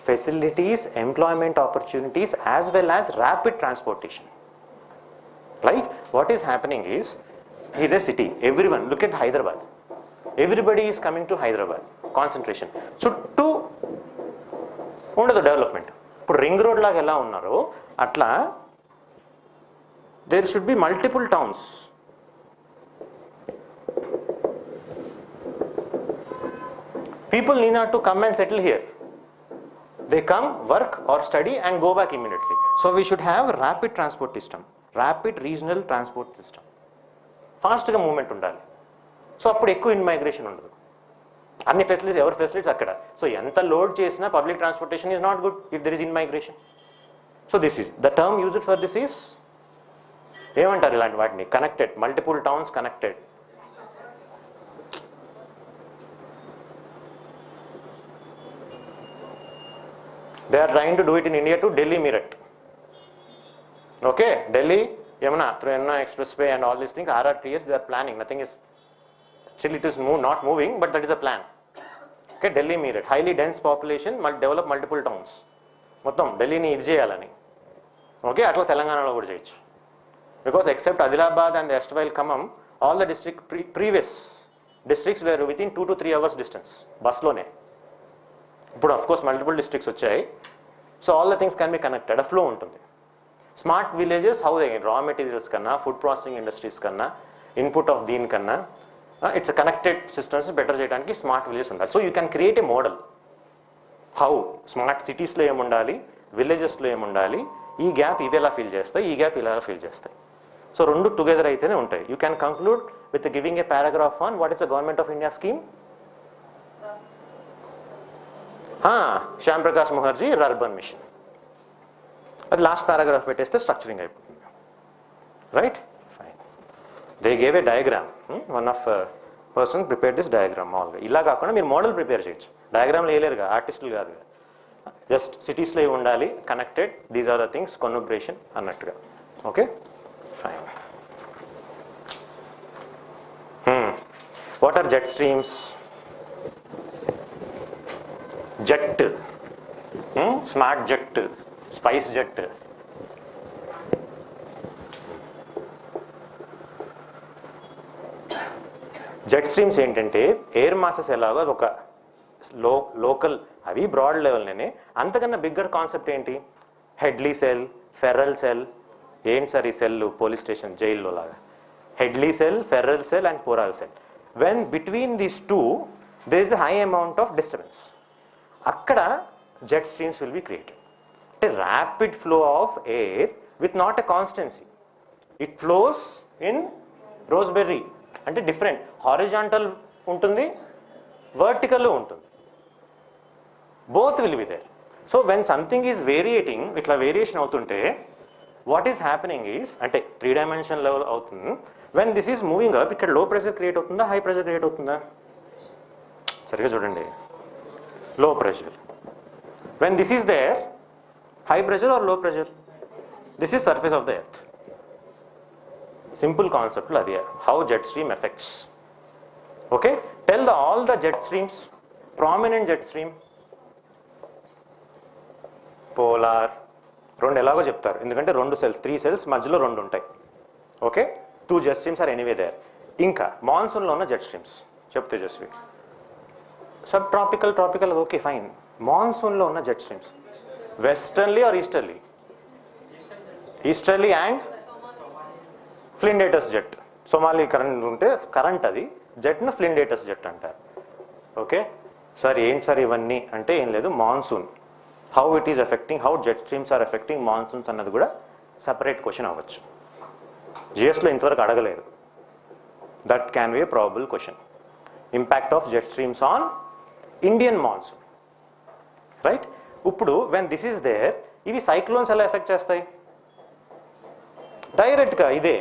facilities, employment opportunities as well as rapid transportation. Like what is happening is, here a city, everyone, look at Hyderabad. Everybody is coming to Hyderabad. Concentration. చుట్టూ ఉండదు development. ఇప్పుడు ring road లాగా ఎలా ఉన్నారో అట్లా there should be multiple towns. People need not to come and settle here. They come, work or study and go back immediately. So we should have rapid transport system. Rapid regional transport system. ఫాస్ట్గా movement ఉండాలి. So అప్పుడు ఎక్కువ ఇన్మైగ్రేషన్ ఉండదు. అన్ని facilities ఎవరి facilities అక్కడ. So ఎంత load చేసినా public transportation is not good if there is in migration. So this is the term used for this is ఏమంటారు ఇలాంటి వాటిని? Connected, multiple towns connected. They are trying to do it in India to Delhi Meerut. Okay, Delhi, Yamuna, through Yamuna Expressway and all these things, RRTS, they are planning. Nothing is, still it is not moving, but that is a plan. Okay, Delhi Meerut, highly dense population, develop multiple towns. మొత్తం ఢిల్లీని ఇది చేయాలని. Okay, అట్లా తెలంగాణలో కూడా చేయొచ్చు. Because except Adilabad and erstwhile Khammam, all the district previous districts where with in 2 to 3 hours distance బస్లోనే. ఇప్పుడు అఫ్కోర్స్ మల్టిపుల్ డిస్ట్రిక్ట్స్ వచ్చాయి. So all the things can be connected, ఆ ఫ్లో ఉంటుంది. Smart villages how raw materials కన్నా, food processing industries కన్నా, input of దీనికన్నా it's connected systems better చేయడానికి smart villages ఉండాలి. So you can create a model how smart సిటీస్లో ఏముండాలి, విలేజెస్లో ఏముండాలి, ఈ గ్యాప్ ఇవి ఎలా ఫిల్ చేస్తాయి, ఈ గ్యాప్ ఇలా ఫిల్ చేస్తాయి. సో రెండు టుగెదర్ అయితేనే ఉంటాయి. You can conclude with giving a paragraph on what is the government of India scheme. Shyam Prasad Mukherjee urban mission, అది లాస్ట్ పారాగ్రాఫ్ పెట్టేస్తే స్ట్రక్చరింగ్ అయిపోతుంది. Right, fine. They gave a diagram, one of person prepare this diagram. మామూలుగా ఇలా కాకుండా మీరు model prepare చేయొచ్చు. డయాగ్రామ్లు వేయలేరుగా, ఆర్టిస్టులు కాదు, జస్ట్ సిటీస్లో ఉండాలి connected, these are the things, conurbation అన్నట్టుగా. Okay, fine. What are jet streams? Jet, smart jet, SpiceJet. Jet streams ఏంటంటే ఎయిర్ మాసెస్ ఎలాగో అది ఒక లోకల్, అవి బ్రాడ్ లెవెల్లోనే. అంతకన్నా బిగ్గర్ కాన్సెప్ట్ ఏంటి? Hadley cell, Ferrel cell. ఏంటి సార్ ఈ సెల్? పోలీస్ స్టేషన్, జైల్లో లాగా. Hadley cell, Ferrel cell and polar cell. When between these two there is a high amount of disturbance, అక్కడ jet streams will be created. అంటే rapid flow of air with not a constancy. It flows in Rossby, అంటే different, horizontal ఉంటుంది, vertical ఉంటుంది, both will be there. So when something is variating, ఇట్లా variation అవుతుంటే what is happening is, అంటే 3 dimension level అవుతుంది. When this is moving up, ఇక్కడ low pressure create అవుతుందా, high pressure create అవుతుందా? సరిగా చూడండి, low pressure. When this is there, high pressure or low pressure? This is surface of the earth. Simple కాన్సెప్ట్లో అది how jet stream effects. Okay, tell all the jet streams, prominent jet stream. Polar, 2 ఎలాగో చెప్తారు, ఎందుకంటే 2 cells, 3 cells మధ్యలో 2 ఉంటాయి. Okay, 2 jet streams are anyway there. ఇంకా మాన్సూన్లో ఉన్న జెట్ స్ట్రీమ్స్ చెప్తే Jasvi. Sub tropical, tropical, okay fine. మాన్సూన్లో ఉన్న jet streams westerly or easterly? Easterly and ఫ్లిండేటస్ జెట్. సోమాలి కరెంట్ ఉంటే కరెంట్, అది జెట్ను ఫ్లిండేటస్ జెట్ అంటారు. ఓకే సార్, ఏంటి సార్ ఇవన్నీ అంటే ఏం లేదు, monsoon how it is affecting, how jet streams are affecting monsoons అన్నది కూడా సపరేట్ క్వశ్చన్ అవ్వచ్చు. జిఎస్లో ఇంతవరకు అడగలేదు. That can be A probable question. Impact of jet streams on Indian monsoon. Right, ఇప్పుడు వెన్ దిస్ ఈస్ దేర్, ఇవి cyclones ఎలా effect చేస్తాయి? డైరెక్ట్గా ఇదే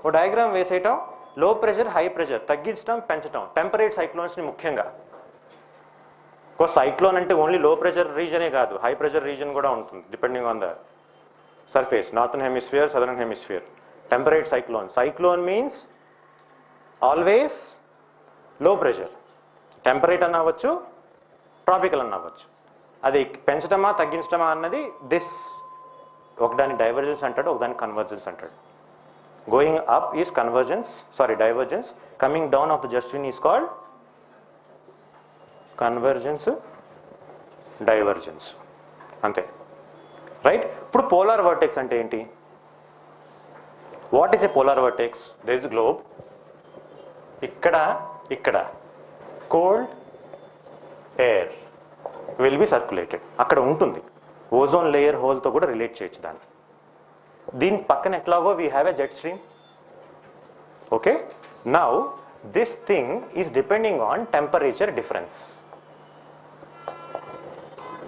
ఓ డయాగ్రామ్ వేసేయటం, లో ప్రెషర్, హై ప్రెషర్, తగ్గించడం, పెంచడం, టెంపరేట్ సైక్లోన్స్ని ముఖ్యంగా. ఒక సైక్లోన్ అంటే ఓన్లీ లో ప్రెషర్ రీజనే కాదు, హై ప్రెషర్ రీజన్ కూడా ఉంటుంది, depending on the surface, northern hemisphere, southern hemisphere. Temperate cyclone, cyclone means always లో ప్రెషర్. టెంపరేట్ అన్న అవ్వచ్చు, ట్రాపికల్ అన్న అవ్వచ్చు. అది పెంచడమా తగ్గించడమా అన్నది దిస్, ఒకదాని డైవర్జెన్స్ అంటాడు, ఒకదాని కన్వర్జెన్స్ అంటాడు. Going up is convergence, sorry divergence. Coming down of the jet stream is called convergence, divergence, అంతే. రైట్, ఇప్పుడు పోలార్ వర్టెక్స్ అంటే ఏంటి? What is a polar vortex? There is globe, ఇక్కడ ఇక్కడ cold air will be circulated, అక్కడ ఉంటుంది. Ozone layer హోల్తో కూడా relate చేయొచ్చు దాన్ని. దీని పక్కన ఎట్లాగో we have a jet stream. Okay, now this thing is depending on temperature difference.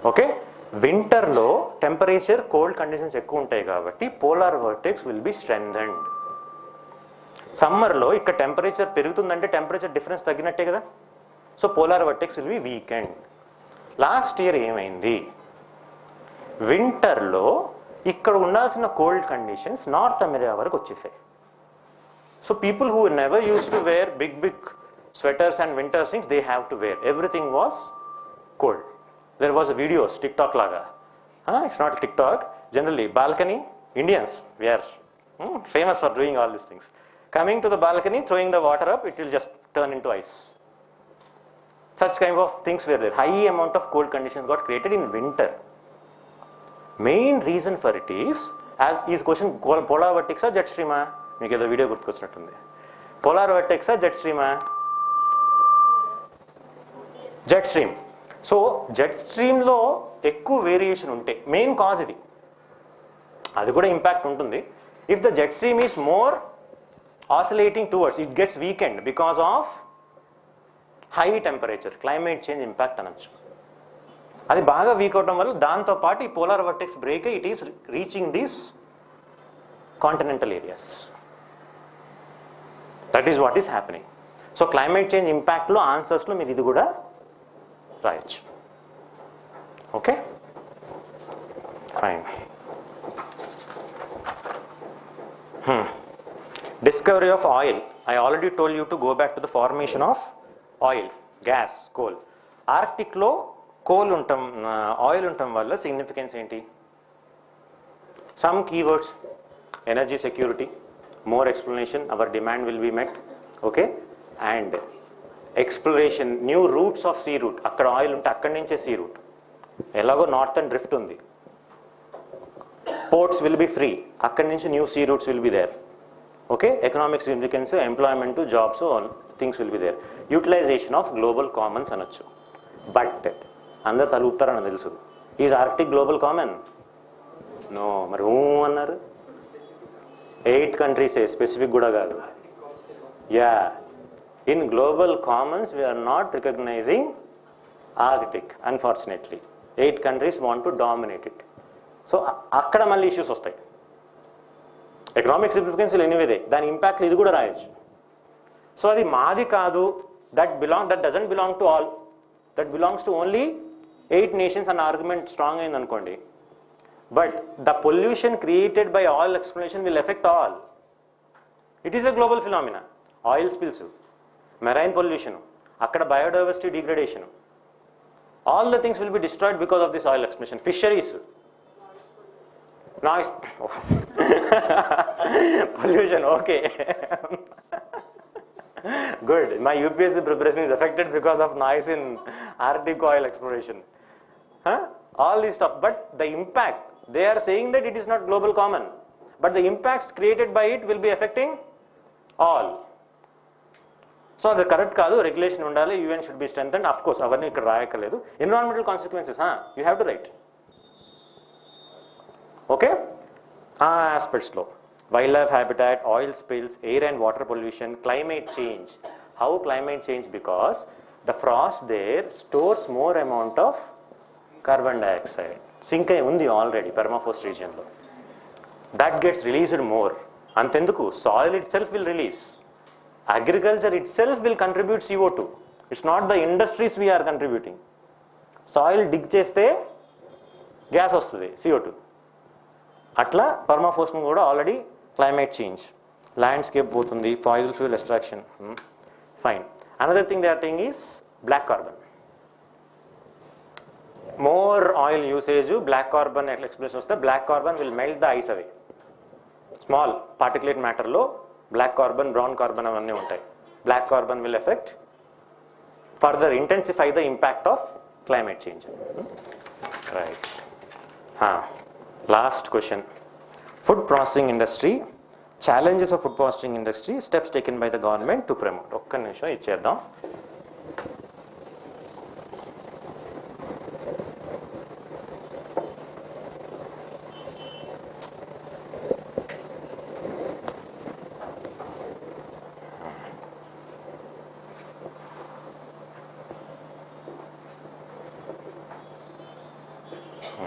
Okay, వింటర్లో టెంపరేచర్ కోల్డ్ కండిషన్స్ ఎక్కువ ఉంటాయి కాబట్టి పోలార్ వర్టెక్స్ విల్ బి స్ట్రెంథెండ్. సమ్మర్లో ఇక్కడ టెంపరేచర్ పెరుగుతుందంటే టెంపరేచర్ డిఫరెన్స్ తగ్గినట్టే కదా, so polar vertex will be weekend. Last year ఏమైంది, వింటర్లో ఇక్కడ ఉండాల్సిన కోల్డ్ కండిషన్స్ నార్త్ అమెరికా వరకు వచ్చేసాయి. So people who never use to wear big sweaters and winter things they have to wear, everything was cold. There was a videos, TikTok laga. It's not TikTok. Generally, balcony, Indians, we are famous for doing all these things. Coming to the balcony, throwing the water up, it will just turn into ice. Such kind of things were there. High amount of cold conditions got created in winter. Main reason for it is, as is question, polar vortex or jet stream? Meeku edo video gurtukochinnattundi. Polar vortex or jet stream? Jet stream. So jet స్ట్రీమ్లో ఎక్కువ variation ఉంటే main cause ఇది, అది కూడా impact ఉంటుంది. If the jet stream is more oscillating towards, it gets weakened because of high temperature, climate change impact అనొచ్చు. అది బాగా వీక్ అవడం వల్ల దాంతోపాటు ఈ polar vortex break it is reaching these continental areas. That is what is happening. So climate change ఇంపాక్ట్లో ఆన్సర్స్లో మీరు ఇది కూడా రాయొచ్చు. Okay, fine. Discovery of oil. I already told you to go back to the formation of oil, gas, coal. ఆర్కిటిక్లో coal ఉంటాం, oil ఉండటం వల్ల సిగ్నిఫికెన్స్ ఏంటి? Some keywords, energy security, more explanation, our demand will be met. Okay, and exploration, new routes of sea route, అక్కడ oil ఉంటే అక్కడి నుంచే sea route, ఎలాగో నార్థన్ డ్రిఫ్ట్ ఉంది, పోర్ట్స్ విల్ బి ఫ్రీ, అక్కడి నుంచి new sea routes will be there. Okay, economic significance, employment, jobs, all things will be there. Utilization of global commons అనొచ్చు. But అందరు తలుపుతారని తెలుసు, is Arctic global common? No. మరి అన్నారు 8 కంట్రీసే, స్పెసిఫిక్ కూడా కాదు. Yeah, in global commons we are not recognizing Arctic, unfortunately. 8 countries want to dominate it. So akkada malli issues vastayi. Economic significance will anyway దాని impact ఇది కూడా రాయొచ్చు. So అది మాది కాదు, that doesn't belong to all, that belongs to only 8 nations అన్న argument strong అయింది అనుకోండి. But the pollution created by oil exploration will affect all. It is a global phenomena. Oil spills, marine pollution, అక్కడ biodiversity degradation, all the things will be destroyed because of this oil exploration. Fisheries, noise, pollution, okay. Good, my UPSC preparation is affected because of noise in Arctic oil exploration. All this stuff, but the impact, they are saying that it is not global common, but the impacts created by it will be affecting all. So అది correct కాదు, regulation ఉండాలి, UN should be strengthened. Of course అవన్నీ ఇక్కడ రాయక్కర్లేదు. Environmental consequences you have to write. Okay, ఆ ఆస్పెక్ట్స్లో wildlife habitat, oil spills, air and water pollution, climate change. How climate change? Because the frost there stores more amount of carbon dioxide. Sink అయి ఉంది already permafrost రీజియన్లో. That gets released more. అంతెందుకు, soil itself will release. Agriculture itself will contribute CO2. It's not the industries we are contributing. Soil dig చేస్తే gas వస్తుంది, CO2. అట్లా permafrost కూడా already climate change, landscape పోతుంది, fossil fuel extraction. Fine. Another thing they are thing is black carbon. More oil usage, black carbon expression వస్తే black carbon will melt the ice away. Small particulate మ్యాటర్లో black carbon, brown carbon అవన్నీ ఉంటాయి. Black carbon will effect further intensify the impact of climate change. Right. Last question, food processing industry, challenges of food processing industry, steps taken by the government to promote. ఒక్క నిమిషం ఇచ్చేద్దాం.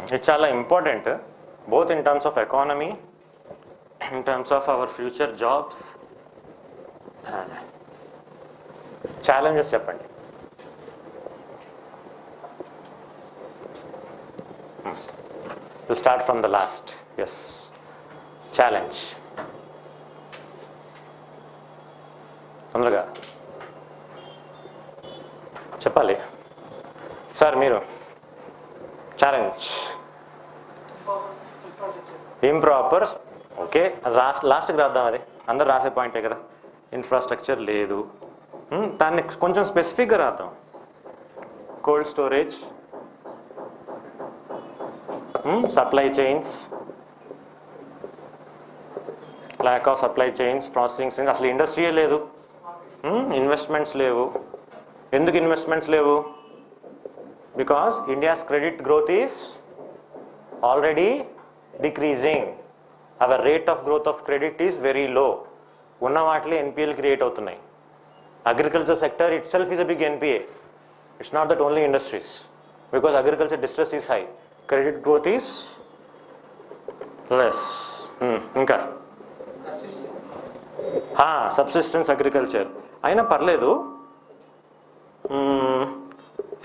ఇది చాలా important, both in terms of economy, in terms of our future jobs. Challenges చెప్పండి. We'll start from the last. Yes. Challenge. తొందరగా చెప్పాలి sir మీరు. Challenge improper. Okay, లాస్ట్కి రాద్దాం. అది అందరు రాసే పాయింటే కదా. ఇన్ఫ్రాస్ట్రక్చర్ లేదు, దాన్ని కొంచెం స్పెసిఫిక్గా రాద్దాం. Cold storage, supply chains, lack of supply chains, processing, అసలు ఇండస్ట్రీయే లేదు, ఇన్వెస్ట్మెంట్స్ లేవు. ఎందుకు ఇన్వెస్ట్మెంట్స్ లేవు? Because India's credit growth is already decreasing. Our rate of growth of credit is very low. ఉన్న వాటిలో ఎన్పిఎల్ క్రియేట్ అవుతున్నాయి. Agriculture sector itself is a big NPA. It's not that only industries, because agriculture distress is high, credit growth is less. ఇంకా subsistence agriculture అయినా పర్లేదు.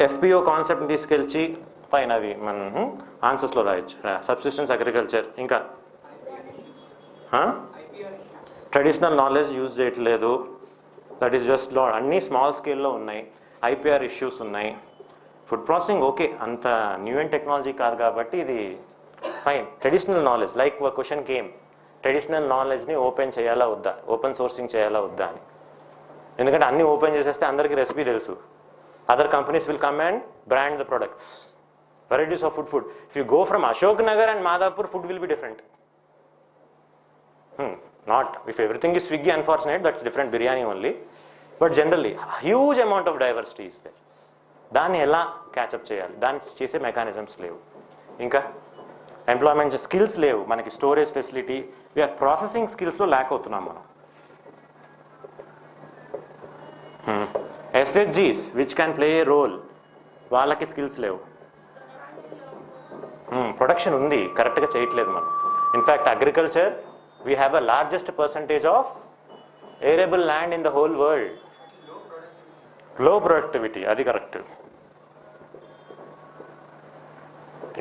FPO కాన్సెప్ట్ని తీసుకెళ్ళి fine, అవి మనం ఆన్సర్స్లో రాయొచ్చు. Subsistence agriculture. ఇంకా ట్రెడిషనల్ నాలెడ్జ్ యూజ్ చేయట్లేదు, దట్ ఈస్ జస్ట్ లో. అన్నీ స్మాల్ స్కేల్లో ఉన్నాయి. ఐపీఆర్ ఇష్యూస్ ఉన్నాయి. ఫుడ్ ప్రాసెసింగ్ ఓకే, అంత న్యూ అండ్ టెక్నాలజీ కాదు కాబట్టి ఇది fine. Traditional knowledge, like question came, traditional నాలెడ్జ్ని ఓపెన్ చేయాలా వద్దా, ఓపెన్ సోర్సింగ్ చేయాలా వద్దా అని. ఎందుకంటే అన్నీ ఓపెన్ చేసేస్తే అందరికీ రెసిపీ తెలుసు. Other companies will come and brand the products, varieties of food. If you go from Ashok Nagar and Madhapur, food will be different. Not if everything is Swiggy, unfortunate, that's different, biryani only. But generally, huge amount of diversity is there. దాన్ని ఎలా catch up చేయాలి, దాన్ని చేసే mechanisms లేవు. ఇంకా employment skills లేవు మనకి. Storage facility, we are processing స్కిల్స్లో ల్యాక్ అవుతున్నాం మనం. ఎస్హెచ్జీస్ which can play a role, వాళ్ళకి స్కిల్స్ లేవు. ప్రొడక్షన్ ఉంది, కరెక్ట్గా చేయట్లేదు మనం. In fact agriculture, we have a largest percentage of arable land in the whole world. Low productivity, adi correct.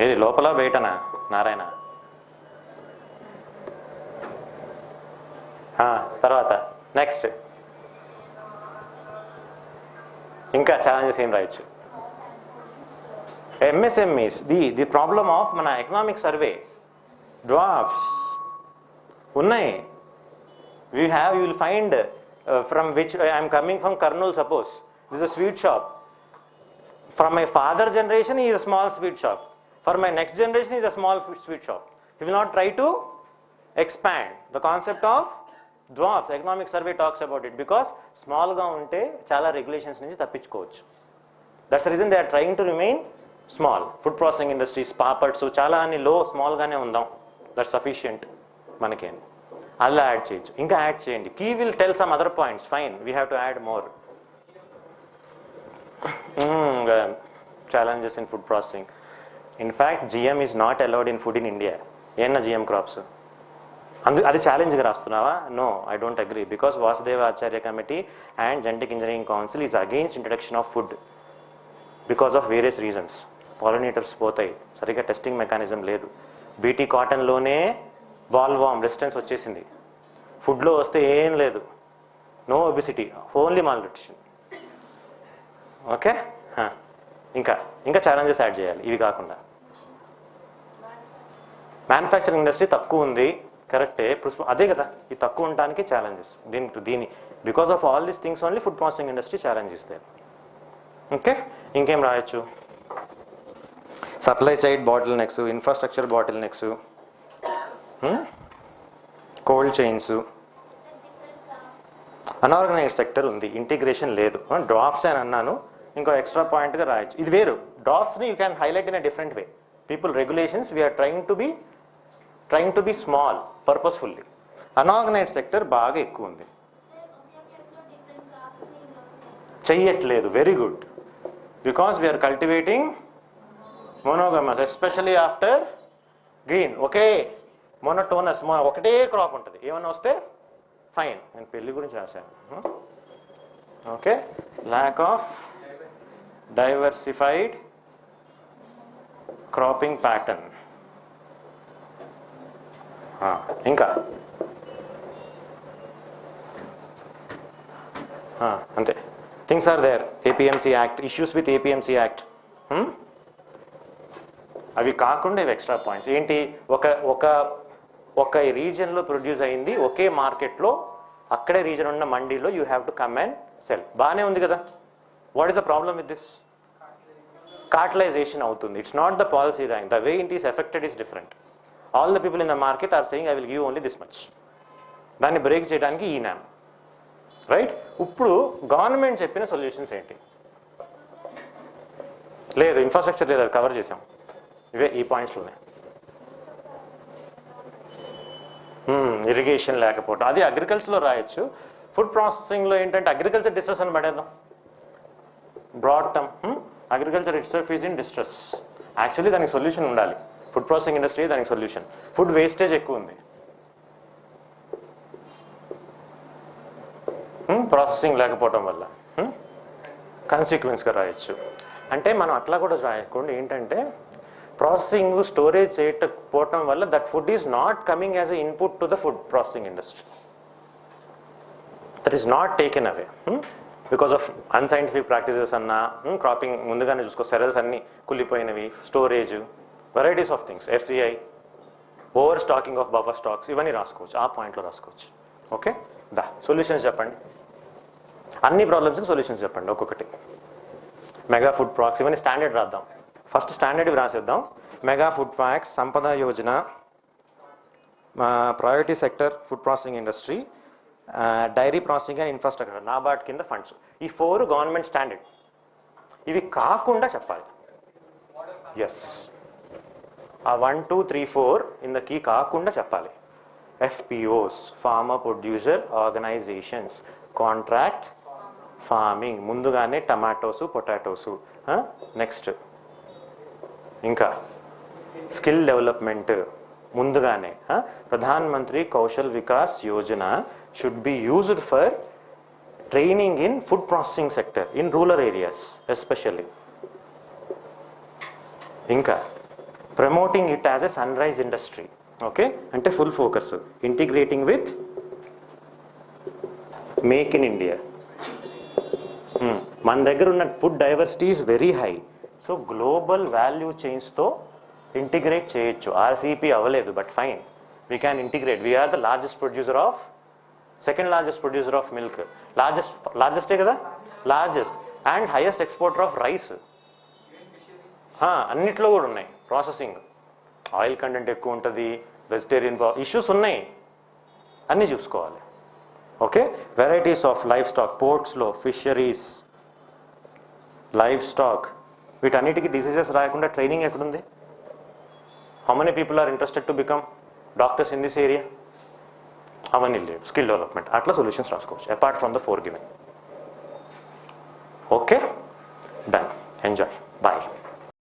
ఏది లోపల బయటనా నారాయణ? తర్వాత నెక్స్ట్ ఇంకా ఛాలెంజెస్ ఏం రాయొచ్చు? ఎంఎస్ఎంఈస్, ది ప్రాబ్లమ్ ఆఫ్ మన ఎకనామిక్ సర్వే, డ్వార్ఫ్స్ ఉన్నాయి. You will find from which I'm coming from Kurnool, suppose this a sweet shop. From my father generation is a small sweet shop, for my next generation is a small sweet shop. You will not try to expand the concept of dwarfs. Economic survey talks about it, because స్మాల్గా ఉంటే చాలా regulations నుంచి తప్పించుకోవచ్చు. That's the reason they are trying to remain small. Food processing industries, papads చాలా అన్ని లో స్మాల్గానే ఉందాం, that's sufficient మనకేం. అలా యాడ్ చేయొచ్చు, ఇంకా యాడ్ చేయండి. Key will tell some other points, fine, we have to add more. Challenges in food processing. In fact GM is not allowed in food in India. ఏమన్నా జిఎం క్రాప్స్ అది ఛాలెంజ్గా రాస్తున్నావా? No, I don't agree, because Vasudeva Acharya committee and genetic engineering council is against introduction of food because of various reasons. Pollinators పోతాయి, సరిగ్గా testing mechanism లేదు. BT కాటన్లోనే bollworm resistance వచ్చేసింది, ఫుడ్లో వస్తే ఏం లేదు. No obesity, only malnutrition. Okay, ఇంకా ఛాలెంజెస్ యాడ్ చేయాలి ఇవి కాకుండా. మ్యానుఫ్యాక్చరింగ్ ఇండస్ట్రీ తక్కువ ఉంది, కరెక్టే, అదే కదా ఈ తక్కువ ఉండడానికి ఛాలెంజెస్. దీని because of all these things only food processing industry challenge ఇస్తాయి. ఓకే, ఇంకేం రాయొచ్చు? Supply side bottlenecks, infrastructure bottlenecks, cold chains, unorganised sector ఉంది, ఇంటిగ్రేషన్ లేదు. డ్రాఫ్ట్స్ అని అన్నాను, ఇంకో ఎక్స్ట్రా పాయింట్గా రాయొచ్చు. ఇది వేరు, డ్రాఫ్ట్స్ని you can highlight in a different way. People regulations we're trying to be small purposefully. Unorganised sector బాగా ఎక్కువ ఉంది, చెయ్యట్లేదు. Very good, because we're cultivating monogamous especially after green. ఒకే మోనోటోనస్ ఒకటే క్రాప్ ఉంటుంది, ఏమన్నా వస్తే ఫైన్. నేను పెళ్లి గురించి రాశాను. Okay, lack of diversified cropping pattern. ఇంకా అంతే. Things are there. APMC act, issues with APMC act. అవి కాకుండా ఇవి ఎక్స్ట్రా పాయింట్స్ ఏంటి, ఒక రీజన్లో ప్రొడ్యూస్ అయింది ఒకే మార్కెట్లో, అక్కడే రీజన్ ఉన్న మండీలో you have to come and sell. బాగానే ఉంది కదా. What is the problem with this? Cartelisation అవుతుంది. It's not the policy rank. The way it is affected is different. All the people in the market are saying I will give only this much. దాన్ని break చేయడానికి ఈ నామ్, right? ఇప్పుడు government చెప్పిన solutions ఏంటి? లేదు, infrastructure లేదు, అది కవర్ చేసాం. ఇవే ఈ పాయింట్స్లోనే. ఇరిగేషన్ లేకపోవడం, అది అగ్రికల్చర్లో రాయొచ్చు. ఫుడ్ ప్రాసెసింగ్లో ఏంటంటే అగ్రికల్చర్ డిస్ట్రెస్ అని పడేద్దాం. Broad term agriculture itself is in distress. Actually దానికి సొల్యూషన్ ఉండాలి. ఫుడ్ ప్రాసెసింగ్ ఇండస్ట్రీ దానికి సొల్యూషన్. ఫుడ్ వేస్టేజ్ ఎక్కువ ఉంది, ప్రాసెసింగ్ లేకపోవడం వల్ల కాన్సిక్వెన్స్గా రాయొచ్చు. అంటే మనం అట్లా కూడా రాయకుండా ఏంటంటే ప్రాసెసింగ్ స్టోరేజ్ చేయకపోవటం వల్ల that food is not coming as a input to the food processing industry. That is not taken away because of unscientific practices అన్నా, క్రాపింగ్ ముందుగానే చూసుకో, సెరల్స్ అన్నీ కుళ్ళిపోయినవి, storage, varieties of things, FCI, overstocking of buffer stocks, ఇవన్నీ రాసుకోవచ్చు. ఆ పాయింట్లో రాసుకోవచ్చు. ఓకే, సొల్యూషన్స్ చెప్పండి. అన్ని ప్రాబ్లమ్స్కి సొల్యూషన్స్ చెప్పండి ఒక్కొక్కటి. మెగా ఫుడ్ ప్రాక్స్, ఇవన్నీ స్టాండర్డ్ రాద్దాం. ఫస్ట్ స్టాండర్డ్ రాసేద్దాం. Mega food parks, Sampada Yojana, priority sector food processing industry, dairy processing and infrastructure, NABARD కింద ఫండ్స్. ఈ 4 గవర్నమెంట్ స్టాండర్డ్. ఇవి కాకుండా చెప్పాలి. ఎస్, ఆ 1, 2, 3, 4 ఇందకి కాకుండా చెప్పాలి. FPOs, farmer producer organisations, contract farming, ముందుగానే టమాటోసు, పొటాటోసు. నెక్స్ట్ ఇంకా స్కిల్ డెవలప్మెంట్ ముందుగానే. Pradhan Mantri Kaushal Vikas Yojana should be used for training in food processing sector in rural areas especially. ఇంకా promoting it as a sunrise industry. Okay, అంటే full focus integrating with make in India. మన దగ్గర ఉన్న food diversity is very high. So global value చైన్స్తో integrate చేయొచ్చు. RCEP అవ్వలేదు, but fine, we can integrate. We're the largest producer of, second largest producer of milk, లార్జెస్టే కదా, largest and highest exporter of rice. అన్నిట్లో కూడా ఉన్నాయి. Processing, oil content ఎక్కువ ఉంటుంది, వెజిటేరియన్ ఇష్యూస్ ఉన్నాయి, అన్నీ చూసుకోవాలి. Okay, varieties of livestock, పోర్ట్స్లో ఫిషరీస్, లైఫ్ స్టాక్, వీటన్నిటికీ డిసీజెస్ రాకుండా ట్రైనింగ్ ఎక్కడుంది? How many people are interested to become doctors in this area? అవన్నీ లేవు. స్కిల్ డెవలప్మెంట్, అట్లా సొల్యూషన్స్ రాసుకోవచ్చు అపార్ట్ ఫ్రమ్ ద 4 గివెన్.